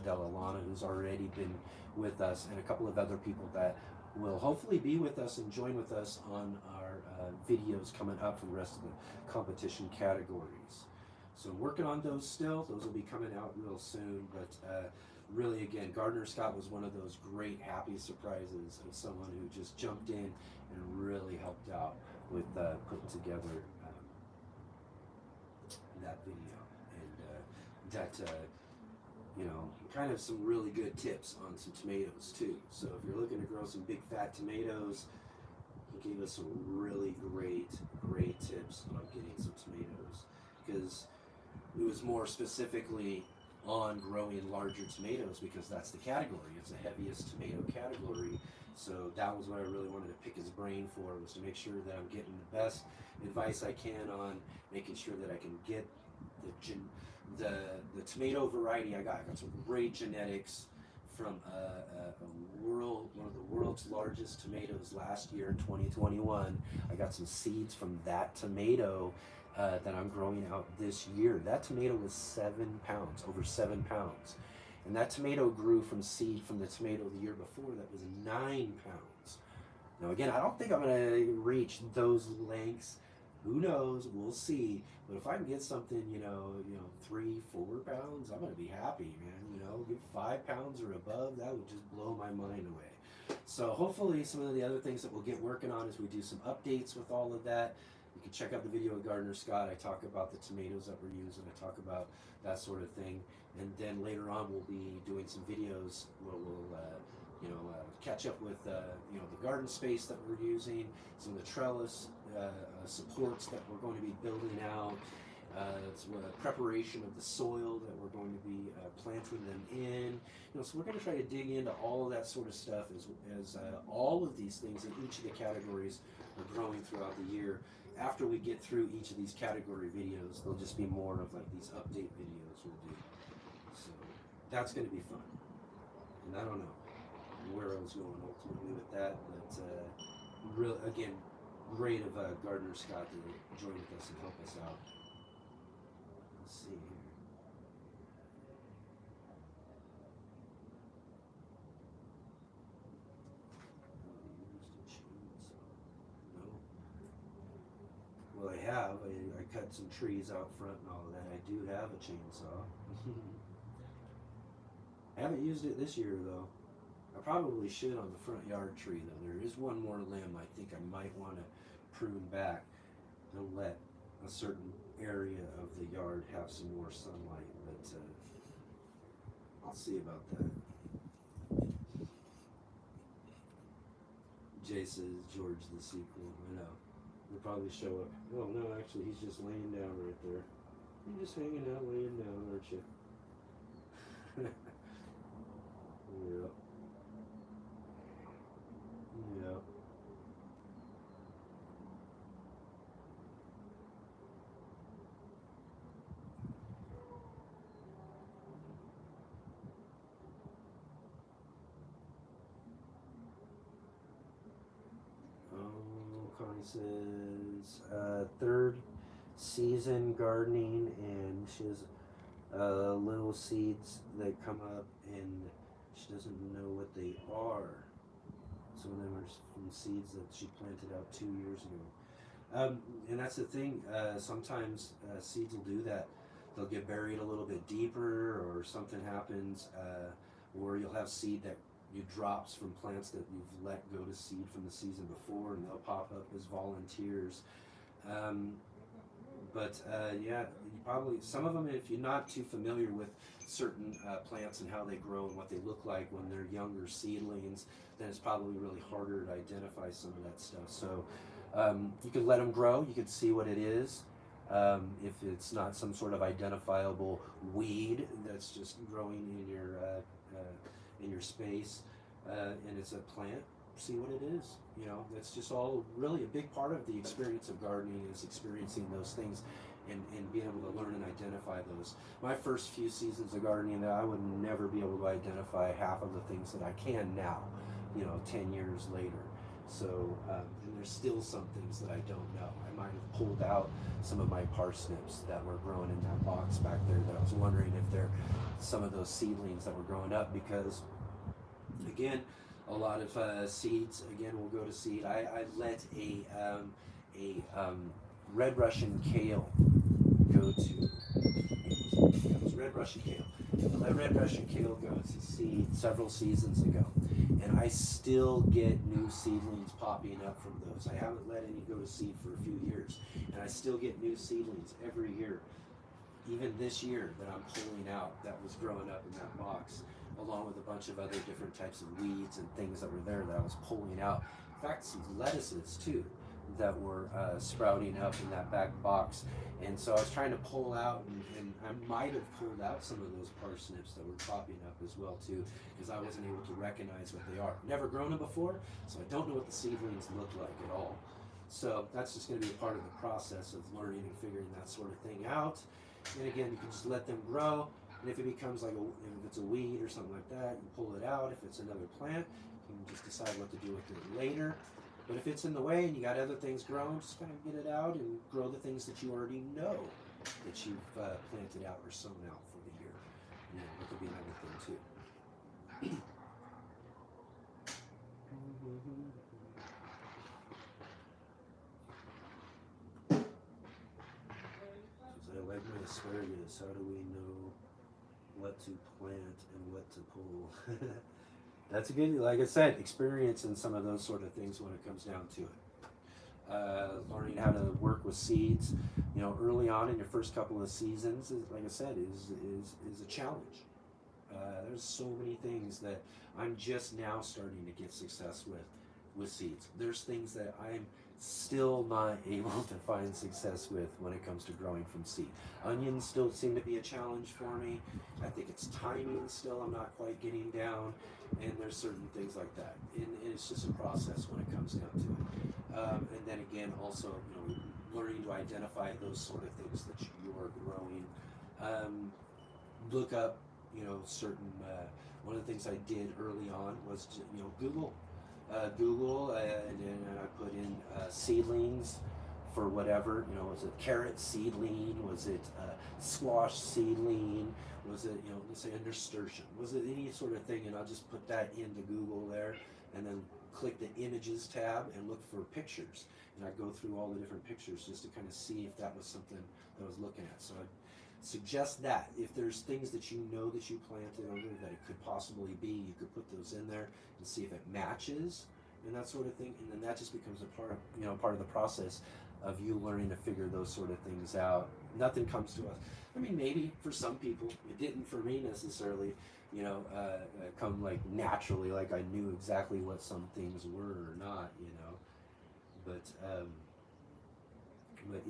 Delalana, who's already been with us, and a couple of other people that will hopefully be with us and join with us on our videos coming up for the rest of the competition categories. So working on those still. Those will be coming out real soon, but really, again, Gardner Scott was one of those great happy surprises of someone who just jumped in and really helped out with putting together that video, and kind of some really good tips on some tomatoes too. So if you're looking to grow some big fat tomatoes, he gave us some really great tips on getting some tomatoes, because it was more specifically on growing larger tomatoes, because that's the category. It's the heaviest tomato category. So that was what I really wanted to pick his brain for, was to make sure that I'm getting the best advice I can on making sure that I can get the tomato variety I got. I got some great genetics from one of the world's largest tomatoes last year in 2021. I got some seeds from that tomato that I'm growing out this year. That tomato was 7 pounds, over 7 pounds. And that tomato grew from seed from the tomato the year before that was 9 pounds. Now again, I don't think I'm gonna reach those lengths. Who knows? We'll see. But if I can get something, 3-4 pounds, I'm gonna be happy, man. Get 5 pounds or above, that would just blow my mind away. So hopefully some of the other things that we'll get working on is we do some updates with all of that. You can check out the video of Gardner Scott. I talk about the tomatoes that we're using. I talk about that sort of thing. And then later on, we'll be doing some videos where we'll, catch up with, the garden space that we're using, some of the trellis supports that we're going to be building out, preparation of the soil that we're going to be planting them in. So we're going to try to dig into all of that sort of stuff as all of these things in each of the categories are growing throughout the year. After we get through each of these category videos, there'll just be more of like these update videos we'll do. So that's going to be fun. And I don't know where I was going ultimately with that, but again, great of Gardner Scott to join with us and help us out. Let's see here. Well, I have. I cut some trees out front and all of that. I do have a chainsaw. I haven't used it this year, though. I probably should on the front yard tree, though. There is one more limb I think I might want to prune back to let a certain area of the yard have some more sunlight, but I'll see about that. Jay says George the sequel. I know. He'll probably show up. Oh no, actually he's just laying down right there. You're just hanging out, laying down, aren't you? Yep. Yep. Connie says third season gardening, and she has little seeds that come up and she doesn't know what they are. Some of them are from seeds that she planted out 2 years ago. And that's the thing, sometimes seeds will do that. They'll get buried a little bit deeper, or something happens, or you'll have seed that drops from plants that you've let go to seed from the season before, and they'll pop up as volunteers. Yeah, you probably, some of them, if you're not too familiar with certain plants and how they grow and what they look like when they're younger seedlings, then it's probably really harder to identify some of that stuff. So you could let them grow, you could see what it is. If it's not some sort of identifiable weed that's just growing in your space, and it's a plant, see what it is. You know, that's just all really a big part of the experience of gardening is experiencing those things and being able to learn and identify those. My first few seasons of gardening, I would never be able to identify half of the things that I can now, you know, 10 years later. So, and there's still some things that I don't know. I might have pulled out some of my parsnips that were growing in that box back there that I was wondering if they're some of those seedlings that were growing up, because again, a lot of seeds, again, will go to seed. I let a red Russian kale go to, it was red Russian kale. I let red Russian kale go to seed several seasons ago, and I still get new seedlings popping up from those. I haven't let any go to seed for a few years, and I still get new seedlings every year. Even this year that I'm pulling out that was growing up in that box, along with a bunch of other different types of weeds and things that were there that I was pulling out. In fact, some lettuces too that were sprouting up in that back box. And so I was trying to pull out, and I might have pulled out some of those parsnips that were popping up as well too, because I wasn't able to recognize what they are. Never grown them before, so I don't know what the seedlings look like at all. So that's just going to be a part of the process of learning and figuring that sort of thing out. And again, you can just let them grow. And if it becomes like if it's a weed or something like that, you pull it out. If it's another plant, you can just decide what to do with it later. But if it's in the way and you got other things growing, just kind of get it out and grow the things that you already know that you've planted out or sown out for the year. You know, it could be another thing too. I like my asparagus. How do we know what to plant and what to pull? That's a good, like I said, experience in some of those sort of things when it comes down to it. Learning how to work with seeds, you know, early on in your first couple of seasons, like I said, is a challenge. There's so many things that I'm just now starting to get success with seeds. There's things that I'm still not able to find success with when it comes to growing from seed. Onions still seem to be a challenge for me. I think it's timing still I'm not quite getting down, and there's certain things like that. And it's just a process when it comes down to it. And then again, also, you know, learning to identify those sort of things that you are growing. Look up, you know, certain, one of the things I did early on was to, you know, Google, and then I put in seedlings for whatever, you know, was it carrot seedling, was it squash seedling, was it, you know, let's say a nasturtium, was it any sort of thing, and I'll just put that into Google there, and then click the images tab and look for pictures, and I go through all the different pictures just to kind of see if that was something that I was looking at. So I'd suggest that if there's things that you know that you planted over that it could possibly be, you could put those in there and see if it matches and that sort of thing, and then that just becomes a part of, you know, part of the process of you learning to figure those sort of things out. Nothing comes to us. I mean, maybe for some people it didn't, for me necessarily, you know, come like naturally, like I knew exactly what some things were or not, you know, but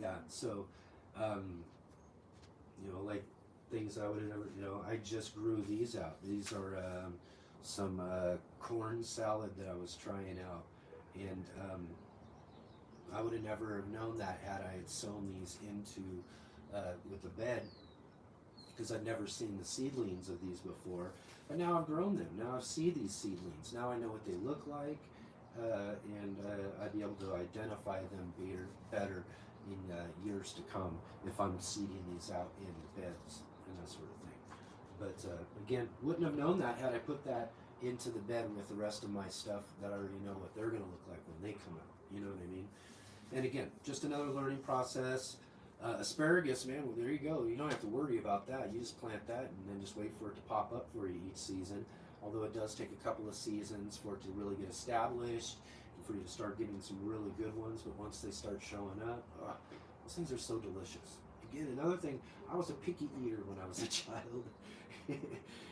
yeah, so you know, like things I would have never, you know, I just grew these out. These are some corn salad that I was trying out, and I would have never known that had I had sown these into with the bed, because I'd never seen the seedlings of these before. But now I've grown them. Now I see these seedlings. Now I know what they look like, and I'd be able to identify them better in years to come if I'm seeding these out in beds and that sort of thing. But again, wouldn't have known that had I put that into the bed with the rest of my stuff that I already know what they're going to look like when they come out. You know what I mean? And again, just another learning process. Asparagus, man, well, there you go. You don't have to worry about that. You just plant that and then just wait for it to pop up for you each season. Although it does take a couple of seasons for it to really get established and for you to start getting some really good ones. But once they start showing up, those things are so delicious. Again, another thing, I was a picky eater when I was a child.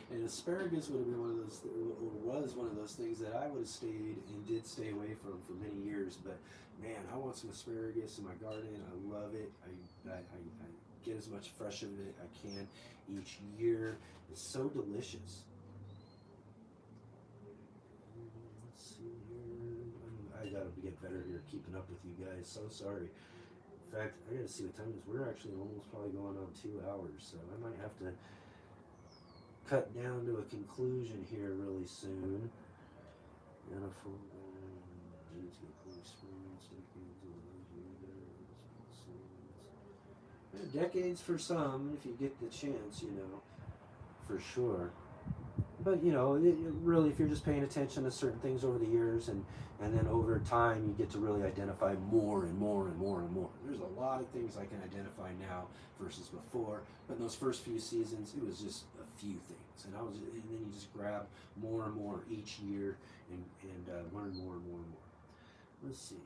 And asparagus would have been one of those, or was one of those things that I would have stayed and did stay away from for many years. But man, I want some asparagus in my garden. I love it. I get as much fresh of it I can each year. It's so delicious. Let's see here. I gotta get better here keeping up with you guys. So sorry. In fact, I gotta see what time it is. We're actually almost probably going on 2 hours, so I might have to cut down to a conclusion here really soon. And a full decades for some, if you get the chance, you know, for sure. But you know, really, if you're just paying attention to certain things over the years, and then over time, you get to really identify more and more and more and more. There's a lot of things I can identify now versus before, but in those first few seasons, it was just a few things, and then you just grab more and more each year, and learn more and more and more. Let's see here.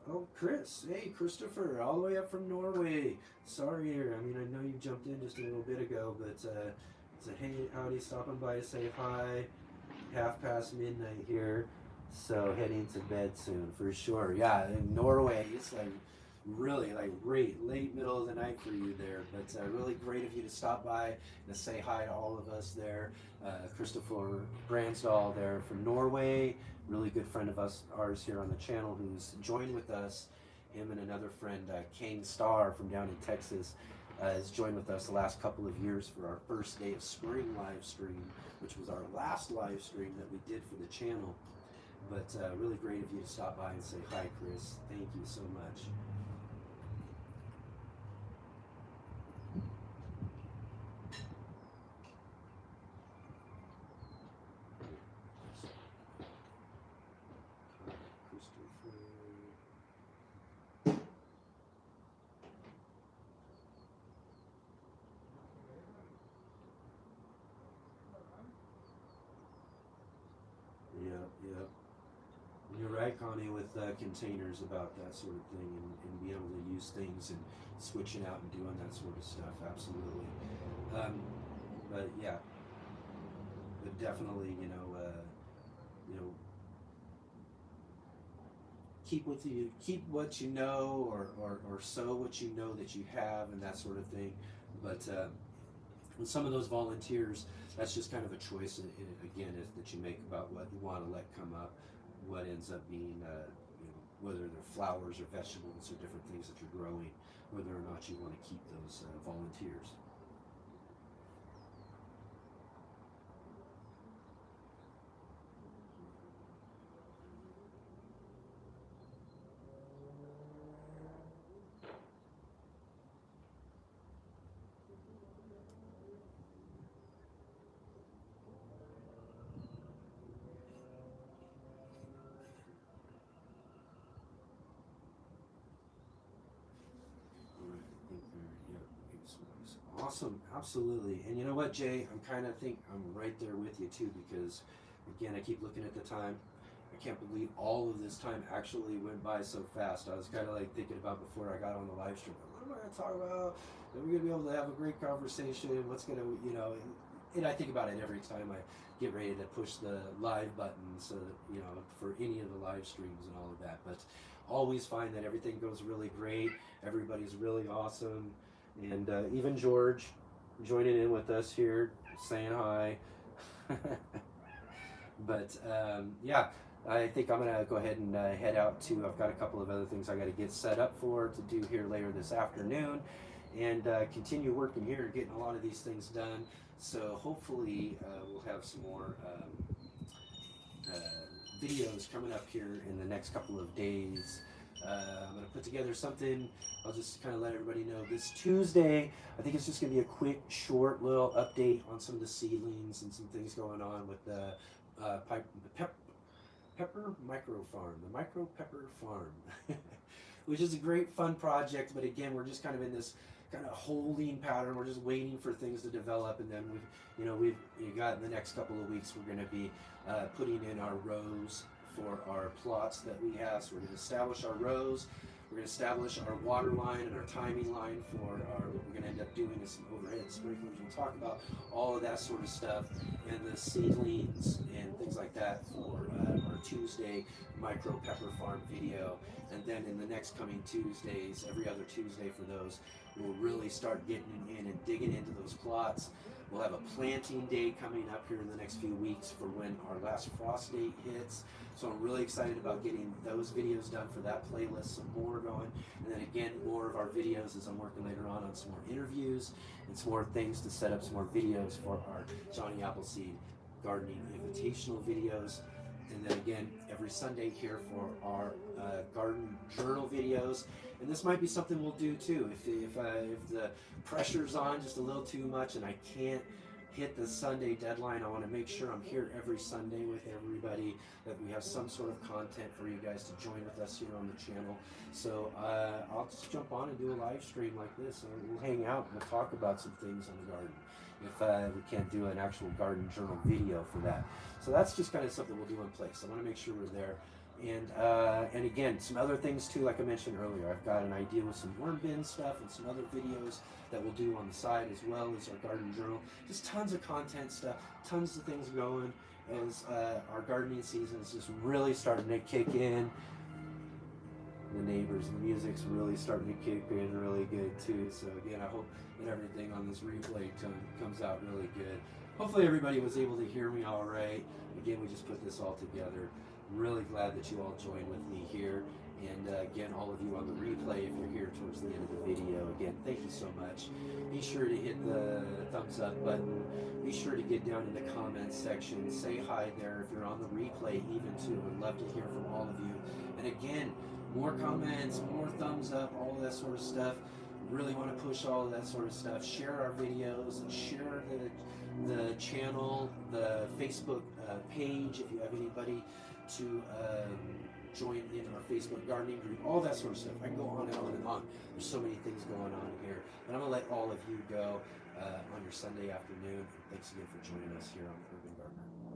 Oh, Chris. Hey, Christopher, all the way up from Norway. Sorry here. I mean, I know you jumped in just a little bit ago, but it's a hey, howdy, stopping by to say hi. midnight here, so heading to bed soon for sure. Yeah, in Norway, it's like really like late middle of the night for you there, but really great of you to stop by and to say hi to all of us there. Christopher Bransdahl there from Norway, really good friend of ours here on the channel, who's joined with us. Him and another friend, Kane Starr from down in Texas, has joined with us the last couple of years for our first day of spring live stream, which was our last live stream that we did for the channel. But really great of you to stop by and say hi, Chris. Thank you so much. Yeah. You're right, Connie, with containers about that sort of thing, and being able to use things and switching out and doing that sort of stuff. Absolutely. But yeah, but definitely, you know, keep what you know, or sow what you know that you have, and that sort of thing. But with some of those volunteers, that's just kind of a choice, again, that you make about what you want to let come up, what ends up being, whether they're flowers or vegetables or different things that you're growing, whether or not you want to keep those volunteers. Awesome, absolutely. And you know what, Jay, I'm right there with you too, because again, I keep looking at the time. I can't believe all of this time actually went by so fast. I was kind of like thinking about before I got on the live stream, what am I going to talk about? Are we going to be able to have a great conversation? What's going to, and I think about it every time I get ready to push the live button, so that, for any of the live streams and all of that. But always find that everything goes really great. Everybody's really awesome. And even George joining in with us here, saying hi. But yeah, I think I'm going to go ahead and head out too. I've got a couple of other things I got to get set up to do here later this afternoon, and continue working here, getting a lot of these things done. So hopefully we'll have some more videos coming up here in the next couple of days. I'm going to put together something. I'll just kind of let everybody know this Tuesday. I think it's just going to be a quick, short little update on some of the seedlings and some things going on with the pepper micro farm, the micro pepper farm, which is a great, fun project. But again, we're just kind of in this kind of holding pattern. We're just waiting for things to develop, and then we've got in the next couple of weeks we're going to be putting in our rows for our plots that we have. So we're going to establish our rows. We're going to establish our water line and our timing line for what we're going to end up doing is some overhead sprinklers. We'll talk about all of that sort of stuff, and the seedlings and things like that for our Tuesday micro pepper farm video. And then in the next coming Tuesdays, every other Tuesday for those, we'll really start getting in and digging into those plots. We'll have a planting day coming up here in the next few weeks for when our last frost date hits. So I'm really excited about getting those videos done for that playlist, some more going. And then again, more of our videos as I'm working later on some more interviews and some more things to set up some more videos for our Johnny Appleseed Gardening Invitational videos. And then again, every Sunday here for our garden journal videos. And this might be something we'll do too. If the pressure's on just a little too much and I can't hit the Sunday deadline, I want to make sure I'm here every Sunday with everybody, that we have some sort of content for you guys to join with us here on the channel. So I'll just jump on and do a live stream like this, and we'll hang out and we'll talk about some things on the garden if we can't do an actual garden journal video for that. So that's just kind of something we'll do in place. I want to make sure we're there. And again, some other things too, like I mentioned earlier, I've got an idea with some worm bin stuff and some other videos that we'll do on the side, as well as our garden journal. Just tons of content stuff, tons of things going as our gardening season is just really starting to kick in. The neighbors, the music's really starting to kick in really good too. So again, I hope that everything on this replay comes out really good. Hopefully everybody was able to hear me all right. Again, we just put this all together. Really glad that you all joined with me here. And again, all of you on the replay, if you're here towards the end of the video, again, thank you so much. Be sure to hit the thumbs up button. Be sure to get down in the comments section. Say hi there if you're on the replay even too. I'd love to hear from all of you. And again, more comments, more thumbs up, all of that sort of stuff. Really want to push all of that sort of stuff. Share our videos, share the channel, the Facebook page if you have anybody to join in our Facebook gardening group, all that sort of stuff. I can go on and on and on. There's so many things going on here. But I'm going to let all of you go on your Sunday afternoon. Thanks again for joining us here on Urban Gardener.